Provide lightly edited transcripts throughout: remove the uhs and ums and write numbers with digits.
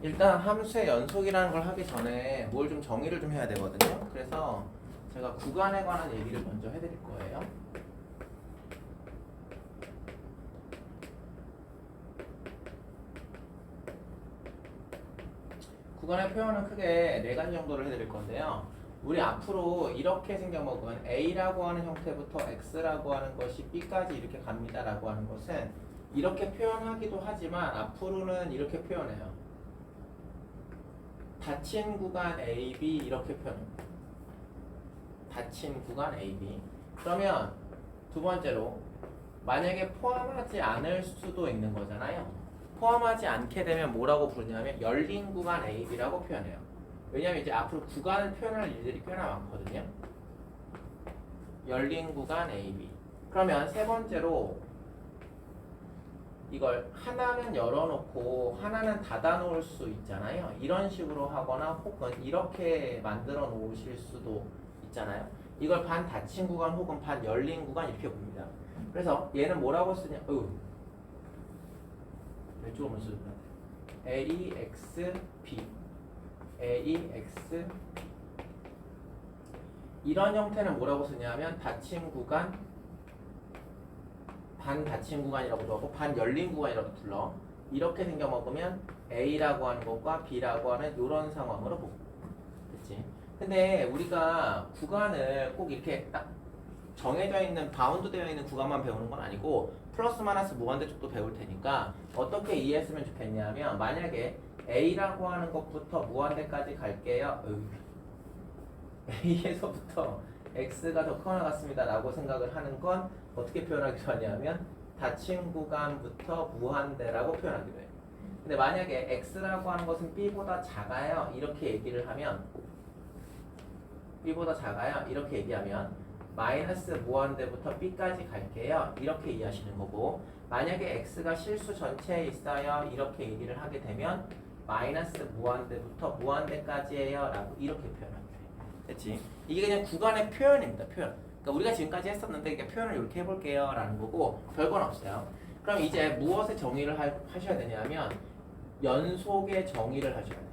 일단 함수의 연속이라는 걸 하기 전에 뭘 좀 정의를 좀 해야 되거든요. 그래서 제가 구간에 관한 얘기를 먼저 해드릴 거예요. 구간의 표현은 크게 네 가지 정도를 해드릴 건데요. 우리 앞으로 이렇게 생겨먹은 A라고 하는 형태부터 X라고 하는 것이 B까지 이렇게 갑니다라고 하는 것은 이렇게 표현하기도 하지만 앞으로는 이렇게 표현해요. 닫힌 구간 AB 이렇게 표현합니다. 닫힌 구간 AB. 그러면 두 번째로 만약에 포함하지 않을 수도 있는 거잖아요. 포함하지 않게 되면 뭐라고 부르냐면 열린 구간 AB라고 표현해요. 왜냐면 이제 앞으로 구간을 표현할 일들이 꽤나 많거든요. 열린 구간 AB. 그러면 세 번째로 이걸 하나는 열어놓고 하나는 닫아놓을 수 있잖아요. 이런 식으로 하거나 혹은 이렇게 만들어 놓으실 수도 있잖아요. 이걸 반 닫힌 구간 혹은 반 열린 구간 이렇게 봅니다. 그래서 얘는 뭐라고 쓰냐? 왼쪽으로 쓰면 A, X, B A, X 이런 형태는 뭐라고 쓰냐면 닫힌 구간 반 닫힌 구간이라고도 하고 반 열린 구간이라고 불러. 이렇게 생겨 먹으면 A라고 하는 것과 B라고 하는 이런 상황으로 보고. 그치? 근데 우리가 구간을 꼭 이렇게 딱 정해져 있는 바운드 되어 있는 구간만 배우는 건 아니고 플러스 마이너스 무한대 쪽도 배울 테니까 어떻게 이해했으면 좋겠냐면 만약에 A라고 하는 것부터 무한대까지 갈게요. A에서부터 X가 더 커 나갔습니다 라고 생각을 하는 건 어떻게 표현하기로 하냐면 닫힌 구간부터 무한대라고 표현하기로 해요. 근데 만약에 X라고 하는 것은 B보다 작아요 이렇게 얘기를 하면 B보다 작아요 이렇게 얘기하면 마이너스 무한대부터 B까지 갈게요 이렇게 이해하시는 거고, 만약에 X가 실수 전체에 있어요 이렇게 얘기를 하게 되면 마이너스 무한대부터 무한대까지예요 라고 이렇게 표현합니다. 됐지? 이게 그냥 구간의 표현입니다. 표현. 그러니까 우리가 지금까지 했었는데 그냥 표현을 이렇게 해볼게요 라는 거고 별건 없어요. 그럼 이제 무엇의 정의를 하셔야 되냐면 연속의 정의를 하셔야 돼요.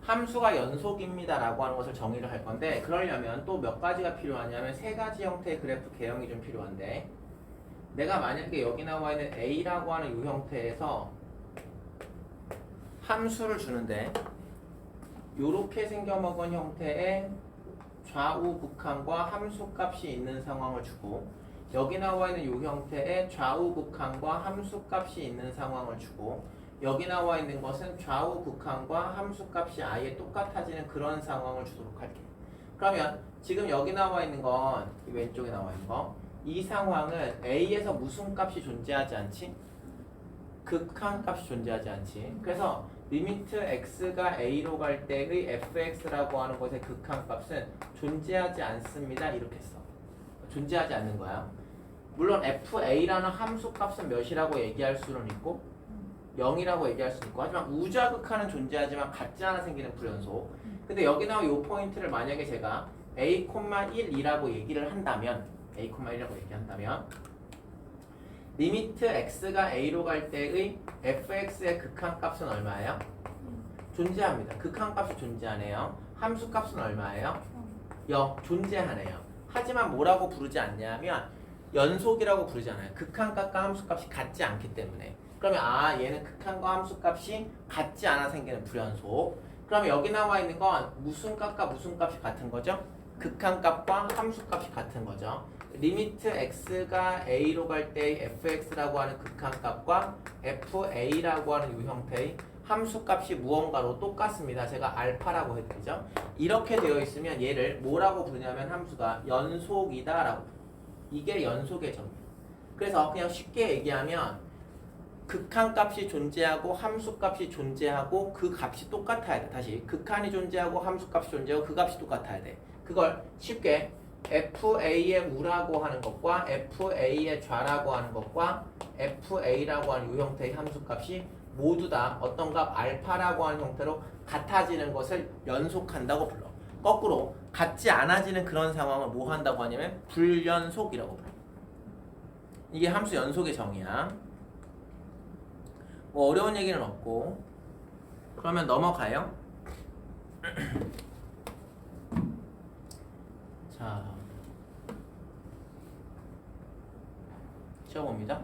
함수가 연속입니다 라고 하는 것을 정의를 할 건데, 그러려면 또 몇 가지가 필요하냐면 세 가지 형태의 그래프 개형이 좀 필요한데, 내가 만약에 여기 나와 있는 A라고 하는 이 형태에서 함수를 주는데 요렇게 생겨먹은 형태의 좌우 극한과 함수값이 있는 상황을 주고, 여기 나와 있는 이 형태의 좌우 극한과 함수값이 있는 상황을 주고, 여기 나와 있는 것은 좌우 극한과 함수값이 아예 똑같아지는 그런 상황을 주도록 할게요. 그러면 지금 여기 나와 있는 건 이 왼쪽에 나와 있는 거, 이 상황은 A에서 무슨 값이 존재하지 않지? 극한 값이 존재하지 않지. 그래서 리미트 x가 a로 갈 때의 fx라고 하는 것의 극한 값은 존재하지 않습니다. 이렇게 써. 존재하지 않는 거야. 물론 fa라는 함수 값은 몇이라고 얘기할 수는 있고 0이라고 얘기할 수는 있고, 하지만 우좌극한은 존재하지만 같지 않아 생기는 불연속. 근데 여기 나온 이 포인트를 만약에 제가 a,1이라고 얘기를 한다면 a,1이라고 얘기한다면 리미트 x가 a로 갈 때의 fx의 극한값은 얼마예요? 존재합니다. 극한값이 존재하네요. 함수값은 얼마예요? 0. 존재하네요. 하지만 뭐라고 부르지 않냐면 연속이라고 부르지 않아요. 극한값과 함수값이 같지 않기 때문에. 그러면 얘는 극한과 함수값이 같지 않아 생기는 불연속. 그러면 여기 나와 있는 건 무슨 값과 무슨 값이 같은 거죠? 극한값과 함수값이 같은 거죠. 리미트 x가 a로 갈 때의 fx라고 하는 극한값과 fa라고 하는 이 형태의 함수값이 무언가로 똑같습니다. 제가 알파라고 해드리죠. 이렇게 되어 있으면 얘를 뭐라고 부르냐면 함수가 연속이다라고 부르요. 이게 연속의 정의예요. 그래서 그냥 쉽게 얘기하면 극한값이 존재하고 함수값이 존재하고 그 값이 똑같아야 돼. 다시 극한이 존재하고 함수값이 존재하고 그 값이 똑같아야 돼. 그걸 쉽게 FA의 우라고 하는 것과 FA의 좌라고 하는 것과 FA라고 하는 이 형태의 함수값이 모두 다 어떤 값 알파라고 하는 형태로 같아지는 것을 연속한다고 불러. 거꾸로 같지 않아지는 그런 상황을 뭐 한다고 하냐면 불연속이라고 불러. 이게 함수 연속의 정의야. 뭐 어려운 얘기는 없고. 그러면 넘어가요. 자, 시험봅니다.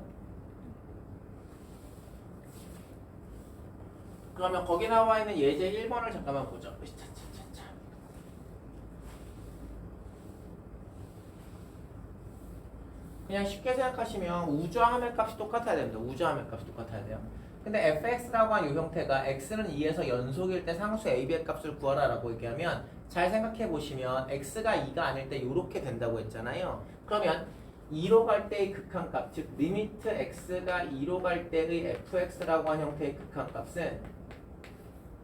그러면 거기 나와 있는 예제 1번을 잠깐만 보죠. 차차차차. 그냥 쉽게 생각하시면 우주와 함의 값이 똑같아야 됩니다. 우주와 함의 값이 똑같아야 돼요. 근데 fx라고 하는 이 형태가 x는 2에서 연속일 때 상수 a, b의 값을 구하라 라고 얘기하면 잘 생각해 보시면 x가 2가 아닐 때 이렇게 된다고 했잖아요. 그러면 2로 갈 때의 극한값, 즉 리미트 x가 2로 갈 때의 fx라고 하는 형태의 극한값은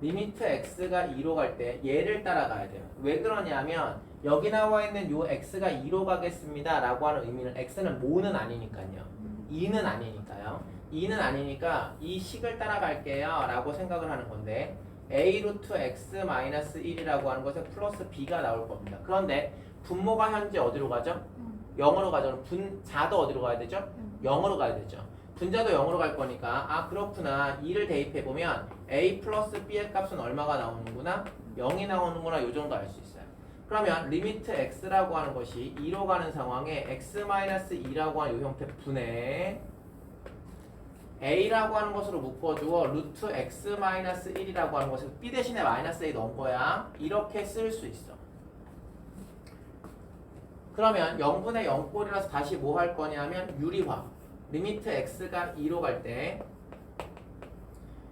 리미트 x가 2로 갈 때 얘를 따라가야 돼요. 왜 그러냐면 여기 나와 있는 요 x가 2로 가겠습니다 라고 하는 의미는 x는 모는 아니니까요. 2는 아니니까요. 2는 아니니까 이 식을 따라갈게요 라고 생각을 하는 건데 a 루트 x 마이너스 1이라고 하는 것에 플러스 b가 나올 겁니다. 그런데 분모가 현재 어디로 가죠? 0으로 가죠. 분자도 어디로 가야 되죠? 0으로 가야 되죠. 분자도 0으로 갈 거니까 아 그렇구나 2를 대입해보면 a 플러스 b의 값은 얼마가 나오는구나? 0이 나오는구나 요 정도 알 수 있어요. 그러면 리미트 x라고 하는 것이 2로 가는 상황에 x-2라고 하는 이 형태 분해 a라고 하는 것으로 묶어주어 루트 x-1이라고 하는 것을 b 대신에 마이너스 a 넣은 거야. 이렇게 쓸 수 있어. 그러면 0분의 0꼴이라서 다시 뭐 할 거냐면 유리화. 리미트 x가 2로 갈 때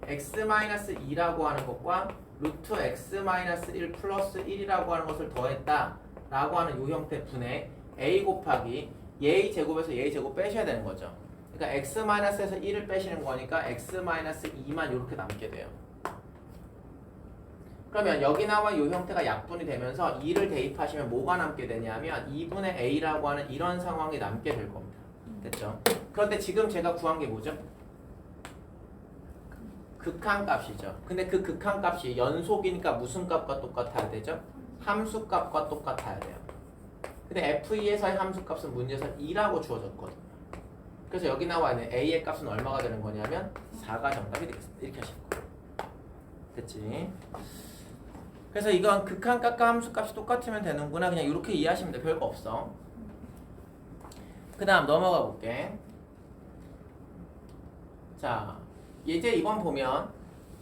x-2라고 하는 것과 루트 x-1 플러스 1이라고 하는 것을 더했다 라고 하는 이 형태 분의 a 곱하기 a 제곱에서 a 제곱 빼셔야 되는 거죠. 그러니까 x-에서 1을 빼시는 거니까 x-2만 이렇게 남게 돼요. 그러면 여기 나와 이 형태가 약분이 되면서 2를 대입하시면 뭐가 남게 되냐면 2분의 a라고 하는 이런 상황이 남게 될 겁니다. 됐죠? 그런데 지금 제가 구한 게 뭐죠? 극한값이죠. 근데 그 극한값이 연속이니까 무슨 값과 똑같아야 되죠? 함수값과 똑같아야 돼요. 근데 f2에서의 함수값은 문제에서 2라고 주어졌거든요. 그래서 여기 나와 있는 a의 값은 얼마가 되는 거냐면 4가 정답이 되겠습니다. 이렇게 하실 거예요. 됐지? 그래서 이건 극한값과 함수값이 똑같으면 되는구나. 그냥 이렇게 이해하시면 돼. 별거 없어. 그 다음 넘어가 볼게. 자, 예제 2번 보면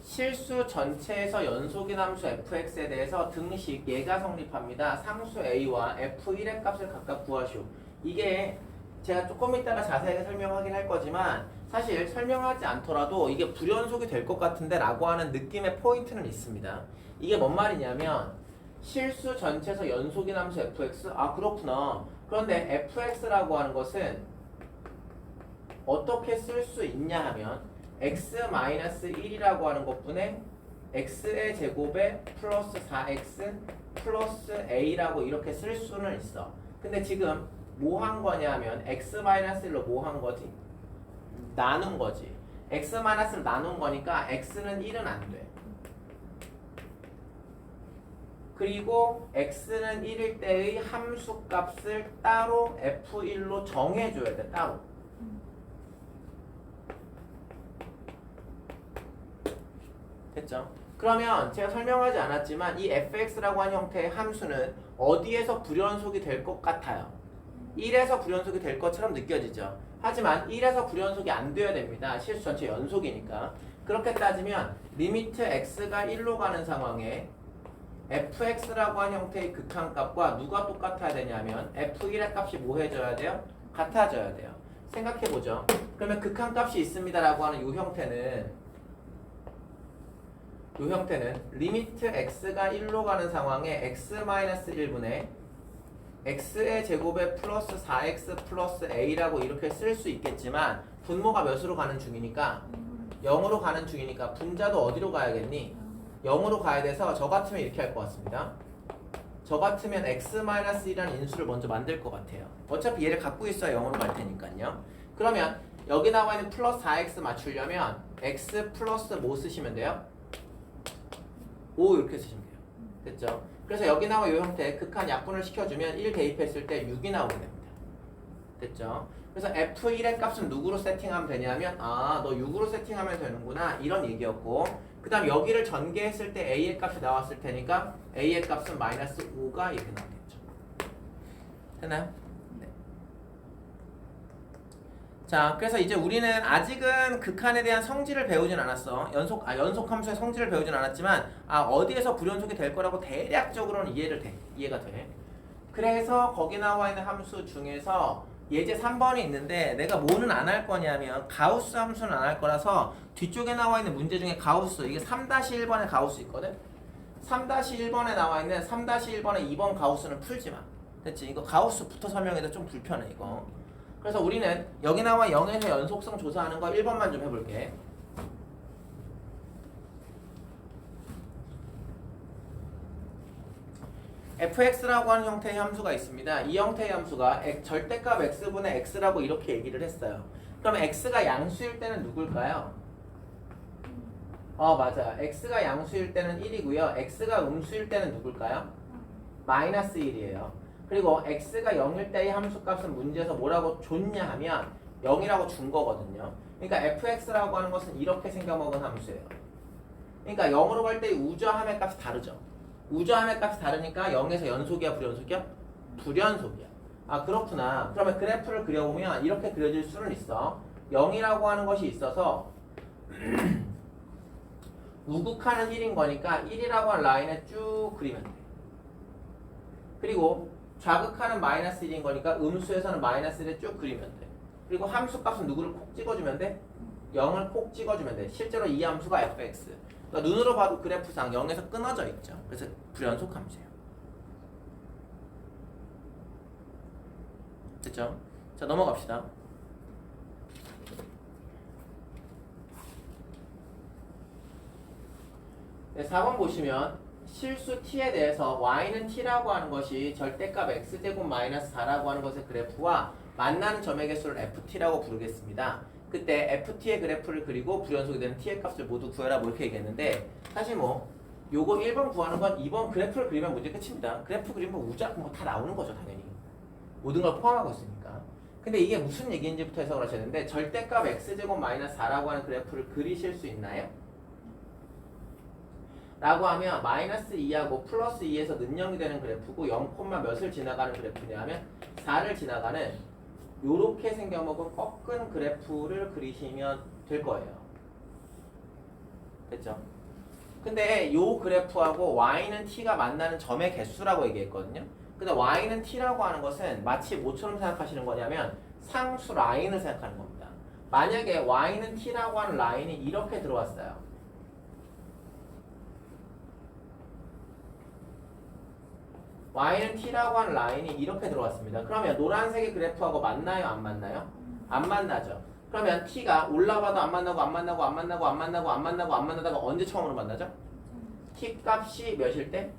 실수 전체에서 연속인 함수 fx에 대해서 등식 얘가 성립합니다. 상수 a와 f1의 값을 각각 구하시오. 이게 제가 조금 이따가 자세하게 설명하긴 할 거지만 사실 설명하지 않더라도 이게 불연속이 될 것 같은데 라고 하는 느낌의 포인트는 있습니다. 이게 뭔 말이냐면 실수 전체에서 연속인 함수 fx? 아 그렇구나. 그런데 fx라고 하는 것은 어떻게 쓸 수 있냐 하면 x-1이라고 하는 것분에 x의 제곱에 플러스 4x 플러스 a라고 이렇게 쓸 수는 있어. 근데 지금 뭐 한 거냐 하면 x-1로 뭐 한 거지? 나눈 거지. x-를 나눈 거니까 x는 1은 안 돼. 그리고 x는 1일 때의 함수값을 따로 f1로 정해줘야 돼. 따로. 됐죠? 그러면 제가 설명하지 않았지만 이 fx라고 하는 형태의 함수는 어디에서 불연속이 될 것 같아요? 1에서 불연속이 될 것처럼 느껴지죠? 하지만 1에서 불연속이 안 되어야 됩니다. 실수 전체 연속이니까. 그렇게 따지면 리미트 x가 1로 가는 상황에 fx라고 하는 형태의 극한값과 누가 똑같아야 되냐면 f1의 값이 뭐 해줘야 돼요? 같아져야 돼요. 생각해보죠. 그러면 극한값이 있습니다라고 하는 이 형태는 리미트 x가 1로 가는 상황에 x-1분의 x의 제곱에 플러스 4x 플러스 a라고 이렇게 쓸 수 있겠지만 분모가 몇으로 가는 중이니까 0으로 가는 중이니까 분자도 어디로 가야겠니? 0으로 가야 돼서 저 같으면 이렇게 할 것 같습니다. 저 같으면 x-1이라는 인수를 먼저 만들 것 같아요. 어차피 얘를 갖고 있어야 0으로 갈 테니까요. 그러면 여기 나와 있는 플러스 4x 맞추려면 x 플러스 뭐 쓰시면 돼요? 5 이렇게 쓰시면 돼요. 됐죠? 그래서 여기 나와 이 형태 극한 약분을 시켜주면 1 대입했을 때 6이 나오게 됩니다. 됐죠? 그래서 f1의 값은 누구로 세팅하면 되냐면 아, 너 6으로 세팅하면 되는구나 이런 얘기였고 그 다음 여기를 전개했을 때 a의 값이 나왔을 테니까 a의 값은 마이너스 5가 이렇게 나오겠죠. 되나요? 네. 자, 그래서 이제 우리는 아직은 극한에 대한 성질을 배우진 않았어. 연속 함수의 성질을 배우진 않았지만 어디에서 불연속이 될 거라고 대략적으로는 이해가 돼. 그래서 거기 나와 있는 함수 중에서 예제 3번이 있는데 내가 뭐는 안 할 거냐면 가우스 함수는 안 할 거라서 뒤쪽에 나와 있는 문제 중에 가우스 이게 3-1번에 가우스 있거든. 3-1번에 나와 있는 3-1번의 2번 가우스는 풀지 마. 됐지? 이거 가우스부터 설명해도 좀 불편해 이거. 그래서 우리는 여기 나와 0에서 연속성 조사하는 거 1번만 좀 해볼게. fx라고 하는 형태의 함수가 있습니다. 이 형태의 함수가 절대값 x분의 x라고 이렇게 얘기를 했어요. 그럼 x가 양수일 때는 누굴까요? 맞아. x가 양수일 때는 1이고요. x가 음수일 때는 누굴까요? 마이너스 1이에요. 그리고 x가 0일 때의 함수값은 문제에서 뭐라고 줬냐 하면 0이라고 준 거거든요. 그러니까 fx라고 하는 것은 이렇게 생겨먹은 함수예요. 그러니까 0으로 갈 때 우저함의 값이 다르죠. 우저함의 값이 다르니까 0에서 연속이야 불연속이야? 불연속이야. 아 그렇구나. 그러면 그래프를 그려보면 이렇게 그려질 수는 있어. 0이라고 하는 것이 있어서 우극하는 1인 거니까 1이라고 하는 라인에 쭉 그리면 돼. 그리고 좌극하는 마이너스 1인 거니까 음수에서는 마이너스 1에 쭉 그리면 돼. 그리고 함수값은 누구를 콕 찍어주면 돼? 0을 콕 찍어주면 돼. 실제로 이 함수가 fx. 그러니까 눈으로 봐도 그래프상 0에서 끊어져 있죠. 그래서 불연속 함수예요. 됐죠? 자 넘어갑시다. 네, 4번 보시면 실수 t에 대해서 y는 t라고 하는 것이 절대값 x제곱 마이너스 4라고 하는 것의 그래프와 만나는 점의 개수를 ft라고 부르겠습니다. 그때 ft의 그래프를 그리고 불연속이 되는 t의 값을 모두 구해라 뭐 이렇게 얘기했는데 사실 뭐 요거 1번 구하는 건 2번 그래프를 그리면 문제 끝입니다. 그래프 그리면 우작 뭐 다 나오는 거죠 당연히. 모든 걸 포함하고 있으니까. 근데 이게 무슨 얘기인지부터 해석을 하셔야 되는데 절대값 x제곱 마이너스 4라고 하는 그래프를 그리실 수 있나요? 라고 하면 마이너스 2하고 플러스 2에서 는영이 되는 그래프고 0, 몇을 지나가는 그래프냐 하면 4를 지나가는 요렇게 생겨먹은 꺾은 그래프를 그리시면 될 거예요. 됐죠? 근데 요 그래프하고 y는 t가 만나는 점의 개수라고 얘기했거든요. 근데 y는 t라고 하는 것은 마치 뭐처럼 생각하시는 거냐면 상수 라인을 생각하는 겁니다. 만약에 y는 t라고 하는 라인이 이렇게 들어왔어요. y는 t라고 하는 라인이 이렇게 들어왔습니다. 그러면 노란색의 그래프하고 만나요? 안 만나요? 안 만나죠. 그러면 t가 올라가도 안 만나고 안 만나고 안 만나고 안 만나고 안 만나고 안 만나다가 언제 처음으로 만나죠? t 값이 몇일 때?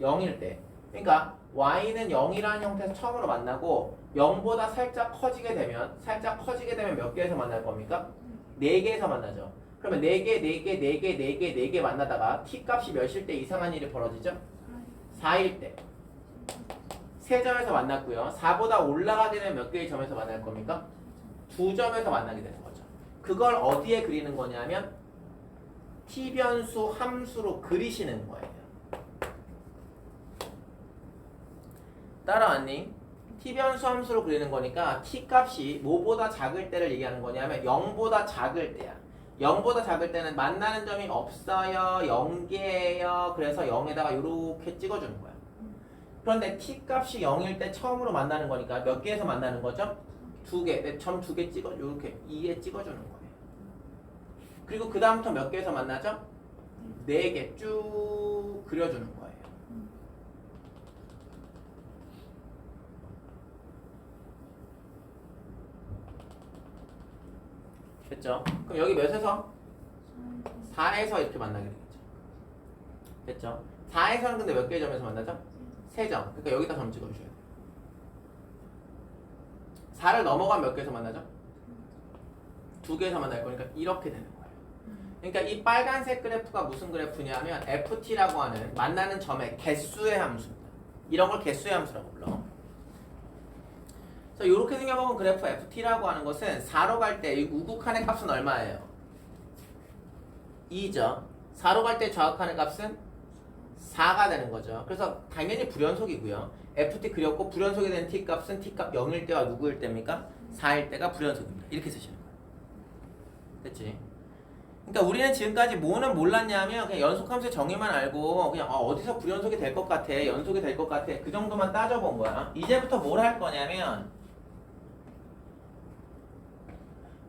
0일 때. 그러니까 y는 0이라는 형태에서 처음으로 만나고 0보다 살짝 커지게 되면 몇 개에서 만날 겁니까? 4개에서 만나죠. 그러면 4개 만나다가 t 값이 몇일 때 이상한 일이 벌어지죠? 4일 때. 3점에서 만났고요. 4보다 올라가게 되면 몇 개의 점에서 만날 겁니까? 2점에서 만나게 되는 거죠. 그걸 어디에 그리는 거냐면 t변수 함수로 그리시는 거예요. 따라왔니? t변수 함수로 그리는 거니까 t값이 뭐보다 작을 때를 얘기하는 거냐면 0보다 작을 때야. 0보다 작을 때는 만나는 점이 없어요. 0개예요. 그래서 0에다가 이렇게 찍어주는 거야. 그런데 t값이 0일 때 처음으로 만나는 거니까 몇 개에서 만나는 거죠? 2개. 점 2개 찍어 이렇게 2에 찍어주는 거예요. 그리고 그 다음부터 몇 개에서 만나죠? 4개 쭉 그려주는 거예요. 됐죠? 그럼 여기 몇에서? 4에서 이렇게 만나게 되겠죠. 됐죠? 4에서는 근데 몇 개의 점에서 만나죠? 3점. 그러니까 여기다 점 찍어주셔야 돼요. 4를 넘어가면 몇 개에서 만나죠? 2개에서 만날 거니까 이렇게 되는 거예요. 그러니까 이 빨간색 그래프가 무슨 그래프냐면 ft라고 하는 만나는 점의 개수의 함수입니다. 이런 걸 개수의 함수라고 불러. 그래서 이렇게 생겨먹은 그래프 ft라고 하는 것은 4로 갈 때 이 우극한의 값은 얼마예요? 2죠. 4로 갈 때 좌극한의 값은 4가 되는 거죠. 그래서 당연히 불연속이고요. ft 그렸고 불연속이 되는 t 값은 t 값 0일 때와 누구일 때입니까? 4일 때가 불연속입니다. 이렇게 쓰시는 거예요. 됐지? 그러니까 우리는 지금까지 뭐는 몰랐냐면 그냥 연속함수의 정의만 알고 그냥 어디서 불연속이 될 것 같아, 연속이 될 것 같아 그 정도만 따져본 거야. 이제부터 뭘 할 거냐면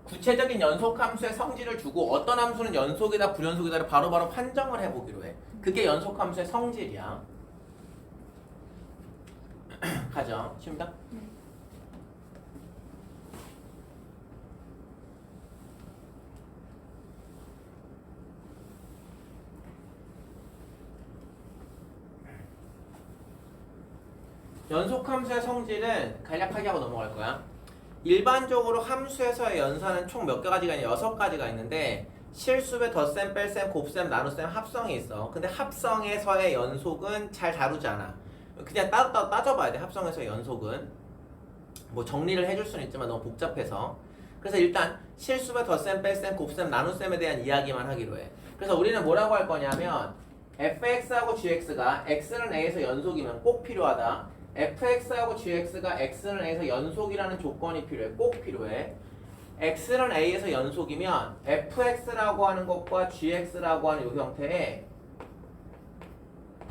구체적인 연속함수의 성질을 주고 어떤 함수는 연속이다 불연속이다를 바로바로 판정을 해보기로 해. 그게 연속함수의 성질이야. 가죠. 쉽니다. 연속함수의 성질은 간략하게 하고 넘어갈 거야. 일반적으로 함수에서의 연산은 총 몇 가지가 있냐? 6가지가 있는데 실수배, 덧셈, 뺄셈, 곱셈, 나눗셈, 합성이 있어. 근데 합성에서의 연속은 잘 다루지 않아. 그냥 따져봐야 돼. 합성에서의 연속은 뭐 정리를 해줄 수는 있지만 너무 복잡해서. 그래서 일단 실수배, 덧셈, 뺄셈, 곱셈, 나눗셈에 대한 이야기만 하기로 해. 그래서 우리는 뭐라고 할 거냐면 fx하고 gx가 x는 a에서 연속이면 꼭 필요하다. fx하고 gx가 x는 a에서 연속이라는 조건이 필요해. 꼭 필요해. x는 a에서 연속이면 fx라고 하는 것과 gx라고 하는 이 형태에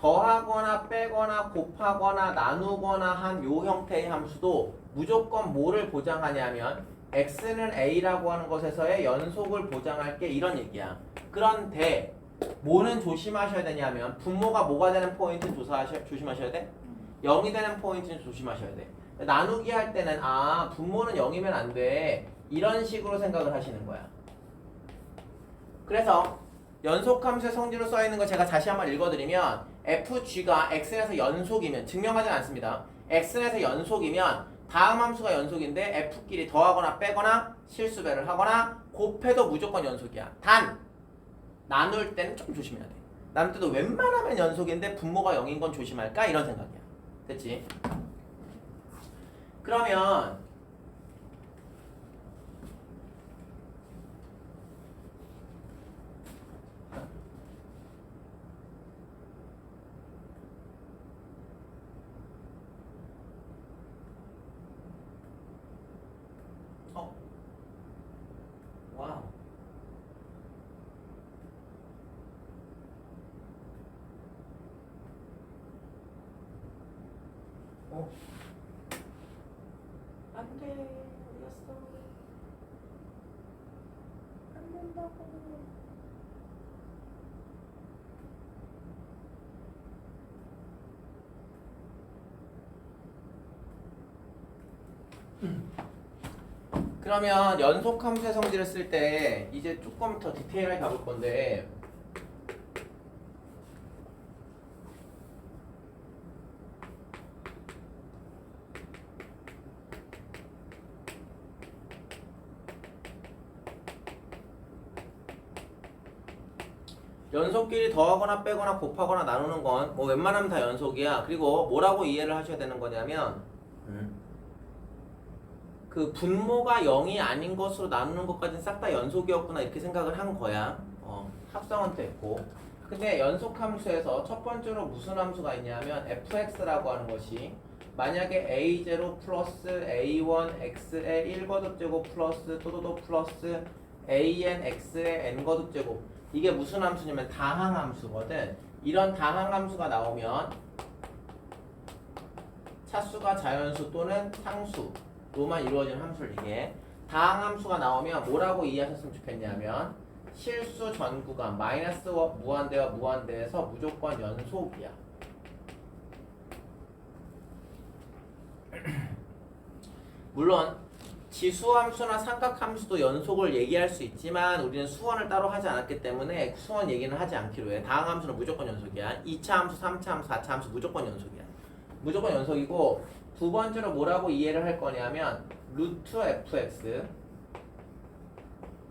더하거나 빼거나 곱하거나 나누거나 한 이 형태의 함수도 무조건 뭐를 보장하냐면 x는 a라고 하는 것에서의 연속을 보장할게 이런 얘기야. 그런데 뭐는 조심하셔야 되냐면 분모가 뭐가 되는 포인트 조심하셔야 돼? 0이 되는 포인트는 조심하셔야 돼. 나누기 할 때는 분모는 0이면 안 돼. 이런 식으로 생각을 하시는 거야. 그래서 연속함수의 성질로 써있는 거 제가 다시 한번 읽어드리면 fg가 x에서 연속이면 증명하진 않습니다. x에서 연속이면 다음 함수가 연속인데 f끼리 더하거나 빼거나 실수배를 하거나 곱해도 무조건 연속이야. 단 나눌 때는 좀 조심해야 돼. 나눌 때도 웬만하면 연속인데 분모가 0인 건 조심할까? 이런 생각이야. 됐지? 그러면 와우. 안 돼. 어디 갔어? 안 된다고. 그러면 연속함수의 성질을 쓸 때 이제 조금 더 디테일하게 가볼 건데 연속끼리 더하거나 빼거나 곱하거나 나누는 건 뭐 웬만하면 다 연속이야. 그리고 뭐라고 이해를 하셔야 되는 거냐면 그 분모가 0이 아닌 것으로 나누는 것까지는 싹 다 연속이었구나 이렇게 생각을 한 거야. 합성은 됐고. 근데 연속함수에서 첫 번째로 무슨 함수가 있냐면 fx라고 하는 것이 만약에 a0 플러스 a1 x의 1거듭제곱 플러스 또도도 플러스 an x의 n거듭제곱 이게 무슨 함수냐면 다항함수거든. 이런 다항함수가 나오면 차수가 자연수 또는 상수로만 이루어지는 함수를 이게 다항함수가 나오면 뭐라고 이해하셨으면 좋겠냐면 실수 전 구간 마이너스 무한대와 무한대에서 무조건 연속이야. 물론 지수함수나 삼각함수도 연속을 얘기할 수 있지만 우리는 수원을 따로 하지 않았기 때문에 수원 얘기는 하지 않기로 해. 다항함수는 무조건 연속이야. 2차 함수, 3차 함수, 4차 함수 무조건 연속이야. 무조건 연속이고 두 번째로 뭐라고 이해를 할 거냐면 루트 fx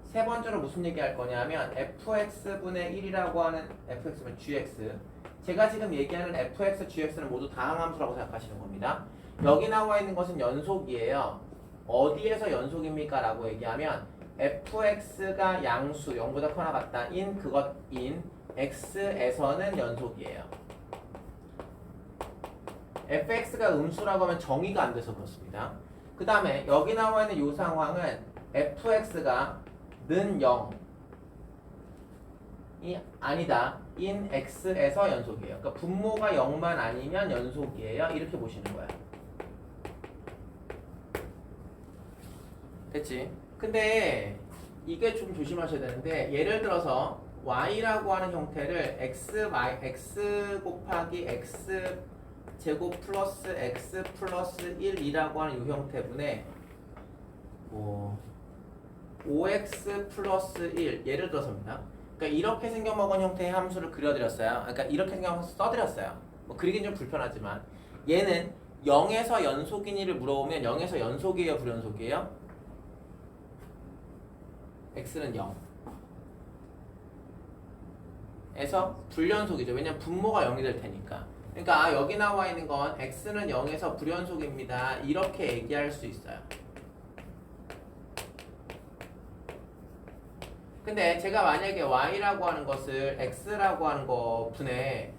세 번째로 무슨 얘기 할 거냐면 fx분의 1이라고 하는 fx분의 gx 제가 지금 얘기하는 fx, gx는 모두 다항함수라고 생각하시는 겁니다. 여기 나와 있는 것은 연속이에요. 어디에서 연속입니까? 라고 얘기하면 fx가 양수 0보다 크거나 같다인 그것인 x에서는 연속이에요. fx가 음수라고 하면 정의가 안 돼서 그렇습니다. 그 다음에 여기 나와 있는 이 상황은 fx가 는 0이 아니다 인 x에서 연속이에요. 그러니까 분모가 0만 아니면 연속이에요. 이렇게 보시는 거예요. 됐지? 근데 이게 좀 조심하셔야 되는데 예를 들어서 y라고 하는 형태를 x 곱하기 x 제곱 플러스 x 플러스 1이라고 하는 이 형태분에 뭐 5x 플러스 1 예를 들어서입니다. 그러니까 이렇게 생겨먹은 형태의 함수를 그려드렸어요. 그러니까 이렇게 생겨먹어서 써드렸어요. 뭐 그리긴 좀 불편하지만 얘는 0에서 연속이니를 물어보면 0에서 연속이에요? 불연속이에요? x는 0 에서 불연속이죠. 왜냐면 분모가 0이 될 테니까. 그러니까 여기 나와 있는 건 x는 0에서 불연속입니다. 이렇게 얘기할 수 있어요. 근데 제가 만약에 y라고 하는 것을 x라고 하는 거 분에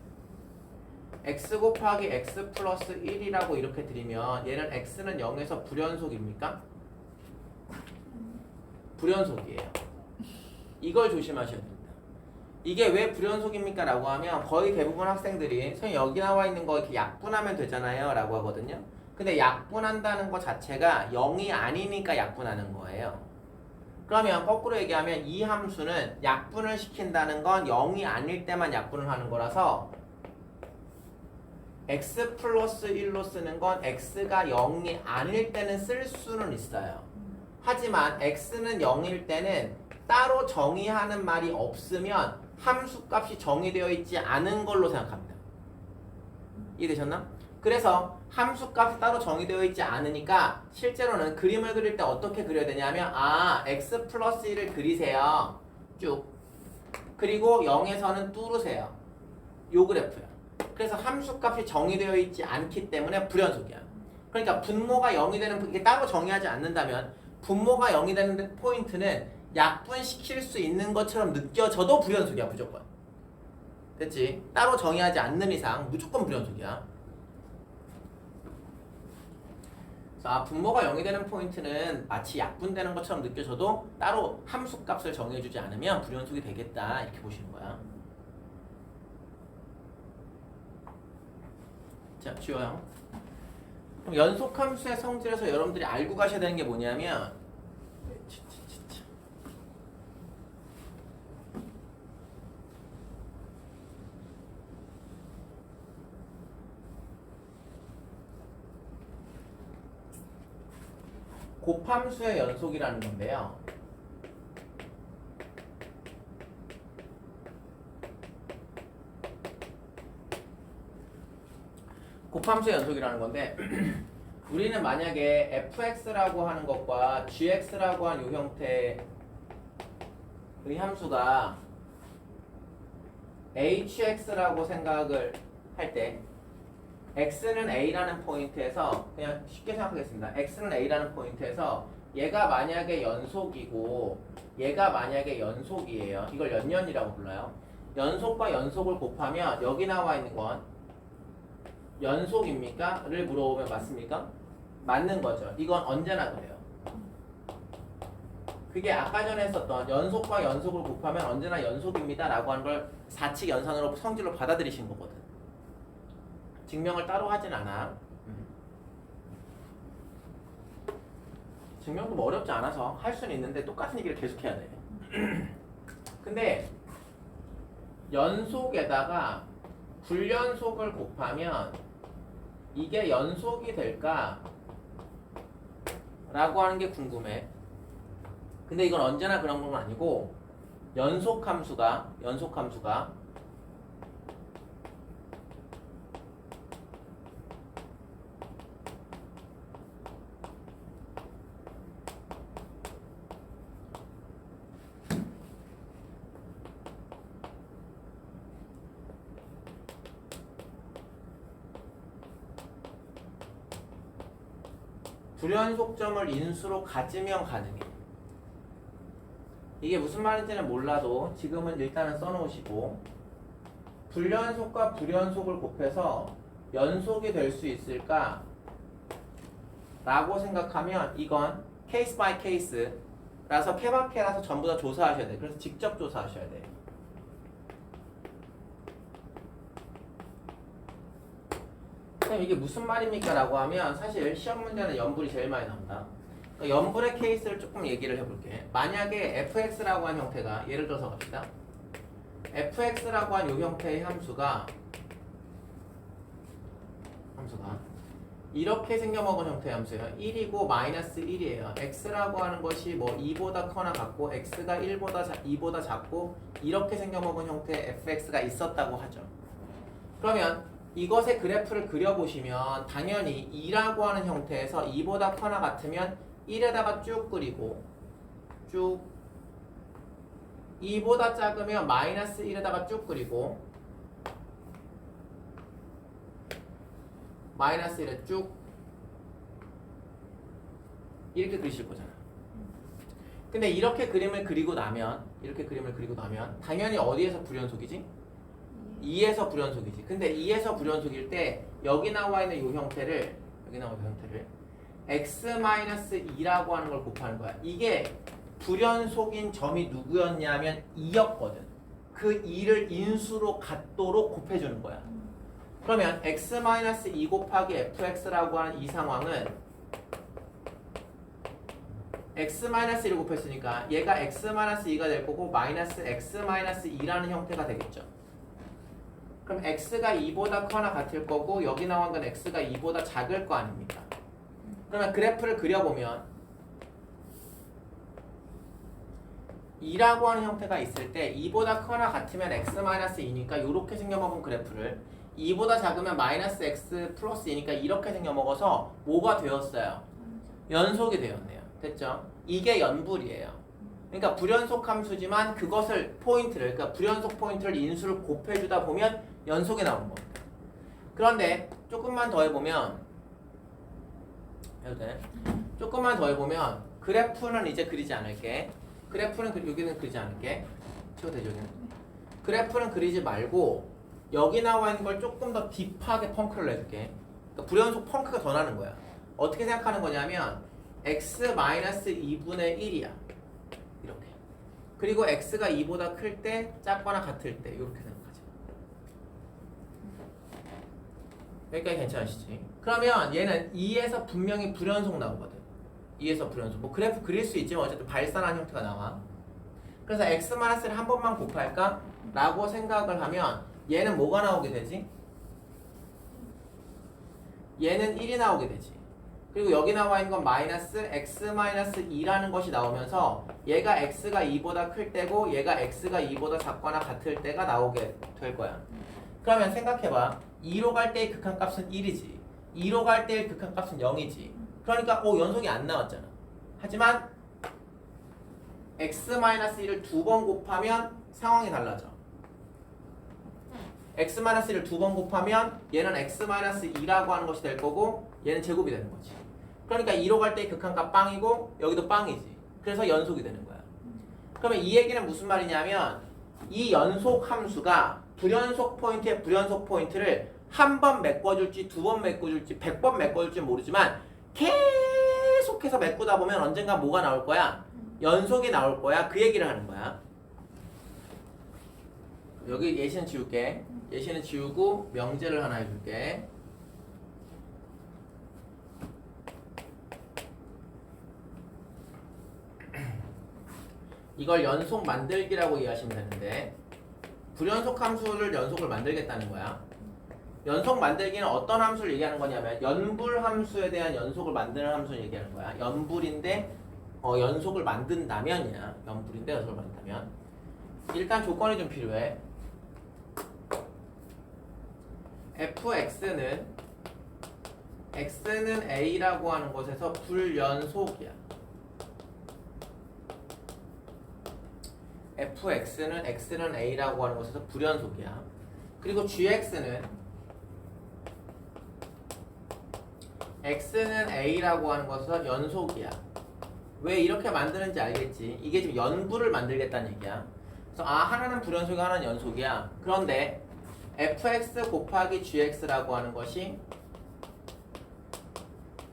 x 곱하기 x 플러스 1이라고 이렇게 드리면 얘는 x는 0에서 불연속입니까? 불연속이에요. 이걸 조심하셔야 됩니다. 이게 왜 불연속입니까? 라고 하면 거의 대부분 학생들이 선생님 여기 나와 있는 거 이렇게 약분하면 되잖아요 라고 하거든요. 근데 약분한다는 것 자체가 0이 아니니까 약분하는 거예요. 그러면 거꾸로 얘기하면 이 함수는 약분을 시킨다는 건 0이 아닐 때만 약분을 하는 거라서 x 플러스 1로 쓰는 건 x가 0이 아닐 때는 쓸 수는 있어요. 하지만 x는 0일 때는 따로 정의하는 말이 없으면 함수값이 정의되어 있지 않은 걸로 생각합니다. 이해되셨나? 그래서 함수값이 따로 정의되어 있지 않으니까 실제로는 그림을 그릴 때 어떻게 그려야 되냐면 x 플러스 1을 그리세요. 쭉. 그리고 0에서는 뚫으세요. 요 그래프야. 그래서 함수값이 정의되어 있지 않기 때문에 불연속이야. 그러니까 분모가 0이 되는 이게 따로 정의하지 않는다면 분모가 0이 되는 포인트는 약분시킬 수 있는 것처럼 느껴져도 불연속이야. 무조건. 됐지? 따로 정의하지 않는 이상 무조건 불연속이야. 그래서 분모가 0이 되는 포인트는 마치 약분되는 것처럼 느껴져도 따로 함수값을 정해주지 않으면 불연속이 되겠다. 이렇게 보시는 거야. 자, 지워요. 그럼 연속함수의 성질에서 여러분들이 알고 가셔야 되는 게 뭐냐면 곱함수의 연속이라는 건데요. 곱함수의 연속이라는 건데 우리는 만약에 fx라고 하는 것과 gx라고 하는 이 형태의 함수가 hx라고 생각을 할 때 x는 a라는 포인트에서 그냥 쉽게 생각하겠습니다. x는 a라는 포인트에서 얘가 만약에 연속이고 얘가 만약에 연속이에요. 이걸 연연이라고 불러요. 연속과 연속을 곱하면 여기 나와 있는 건 연속입니까? 를 물어보면 맞습니까? 맞는 거죠. 이건 언제나 그래요. 그게 아까 전에 했었던 연속과 연속을 곱하면 언제나 연속입니다 라고 하는 걸 사칙 연산으로 성질로 받아들이신 거거든. 증명을 따로 하진 않아. 증명도 뭐 어렵지 않아서 할 수는 있는데 똑같은 얘기를 계속 해야 돼. 근데 연속에다가 불연속을 곱하면 이게 연속이 될까? 라고 하는 게 궁금해. 근데 이건 언제나 그런 건 아니고 연속함수가 불연속점을 인수로 가지면 가능해. 이게 무슨 말인지는 몰라도 지금은 일단은 써놓으시고, 불연속과 불연속을 곱해서 연속이 될 수 있을까? 라고 생각하면 이건 케이스 바이 케이스 라서 케바케라서 전부 다 조사하셔야 돼. 그래서 직접 조사하셔야 돼. 그럼 이게 무슨 말입니까? 라고 하면 사실 시험 문제는 연불이 제일 많이 나온다. 그러니까 연불의 케이스를 조금 얘기를 해볼게. 만약에 fx라고 한 형태가, 예를 들어서 갑시다. fx라고 한 이 형태의 함수가 이렇게 생겨먹은 형태의 함수예요. 1이고 마이너스 1이에요. x라고 하는 것이 뭐 2보다 커나 같고 x가 2보다 작고 이렇게 생겨먹은 형태의 fx가 있었다고 하죠. 그러면 이것의 그래프를 그려보시면 당연히 2라고 하는 형태에서 2보다 커나 같으면 1에다가 쭉 그리고 쭉 2보다 작으면 마이너스 1에다가 쭉 그리고 마이너스 1에 쭉 이렇게 그리실 거잖아. 근데 이렇게 그림을 그리고 나면 당연히 어디에서 불연속이지? 2에서 불연속이지. 근데 2에서 불연속일 때 여기 나와 있는 이 형태를 x-2라고 하는 걸 곱하는 거야. 이게 불연속인 점이 누구였냐면 2였거든. 그 2를 인수로 갖도록 곱해주는 거야. 그러면 x-2 곱하기 fx라고 하는 이 상황은 x-1을 곱했으니까 얘가 x-2가 될 거고 마이너스 x-2라는 형태가 되겠죠. 그럼 x가 2보다 커나 같을 거고 여기 나온 건 x가 2보다 작을 거 아닙니까? 그러면 그래프를 그려보면 2라고 하는 형태가 있을 때 2보다 커나 같으면 x-2니까 이렇게 생겨먹은 그래프를 2보다 작으면 마이너스 x 플러스 2니까 이렇게 생겨먹어서 뭐가 되었어요? 연속이 되었네요. 됐죠? 이게 연불이에요. 그러니까 불연속 함수지만 그것을 포인트를, 그러니까 불연속 포인트를 인수를 곱해주다 보면 연속이 나오는 겁니다. 그런데 조금만 더 해보면 그래프는 이제 그리지 않을게. 여기는 그리지 않을게. 치워도 되죠? 그래프는 그리지 말고 여기 나와 있는 걸 조금 더 딥하게 펑크를 내줄게. 그러니까 불연속 펑크가 더 나는 거야. 어떻게 생각하는 거냐면 x-2분의 1이야. 이렇게. 그리고 x가 2보다 클 때, 작거나 같을 때 이렇게 생각하지. 여기까지 괜찮으시지? 그러면 얘는 2에서 분명히 불연속 나오거든. 2에서 불연속. 뭐 그래프 그릴 수 있지만 어쨌든 발산한 형태가 나와. 그래서 x-를 한 번만 곱할까? 라고 생각을 하면 얘는 뭐가 나오게 되지? 얘는 1이 나오게 되지. 그리고 여기 나와 있는 건 마이너스 x-2라는 것이 나오면서 얘가 x가 2보다 클 때고 얘가 x가 2보다 작거나 같을 때가 나오게 될 거야. 그러면 생각해봐. 2로 갈 때의 극한값은 1이지. 2로 갈 때의 극한값은 0이지. 그러니까 연속이 안 나왔잖아. 하지만 x-1을 두 번 곱하면 상황이 달라져. x-1을 두 번 곱하면 얘는 x-2라고 하는 것이 될 거고 얘는 제곱이 되는 거지. 그러니까 2로 갈 때 극한값 빵이고 여기도 빵이지. 그래서 연속이 되는 거야. 그러면 이 얘기는 무슨 말이냐면 이 연속 함수가 불연속 포인트의 불연속 포인트를 한 번 메꿔줄지 두 번 메꿔줄지 100번 메꿔줄지 모르지만 계속해서 메꾸다 보면 언젠가 뭐가 나올 거야? 연속이 나올 거야. 그 얘기를 하는 거야. 여기 예시는 지울게. 예시는 지우고 명제를 하나 해줄게. 이걸 연속 만들기라고 이해하시면 되는데 불연속 함수를 연속을 만들겠다는 거야. 연속 만들기는 어떤 함수를 얘기하는 거냐면 연불 함수에 대한 연속을 만드는 함수를 얘기하는 거야. 연불인데 연속을 만든다면이야. 연불인데 연속을 만든다면 일단 조건이 좀 필요해. fx는 x는 a라고 하는 곳에서 불연속이야. x는 a라고 하는 곳에서 불연속이야. 그리고 gx는 x는 a라고 하는 것은 연속이야. 왜 이렇게 만드는지 알겠지? 이게 지금 연부를 만들겠다는 얘기야. 그래서 하나는 불연속이고 하나는 연속이야. 그런데 fx 곱하기 gx라고 하는 것이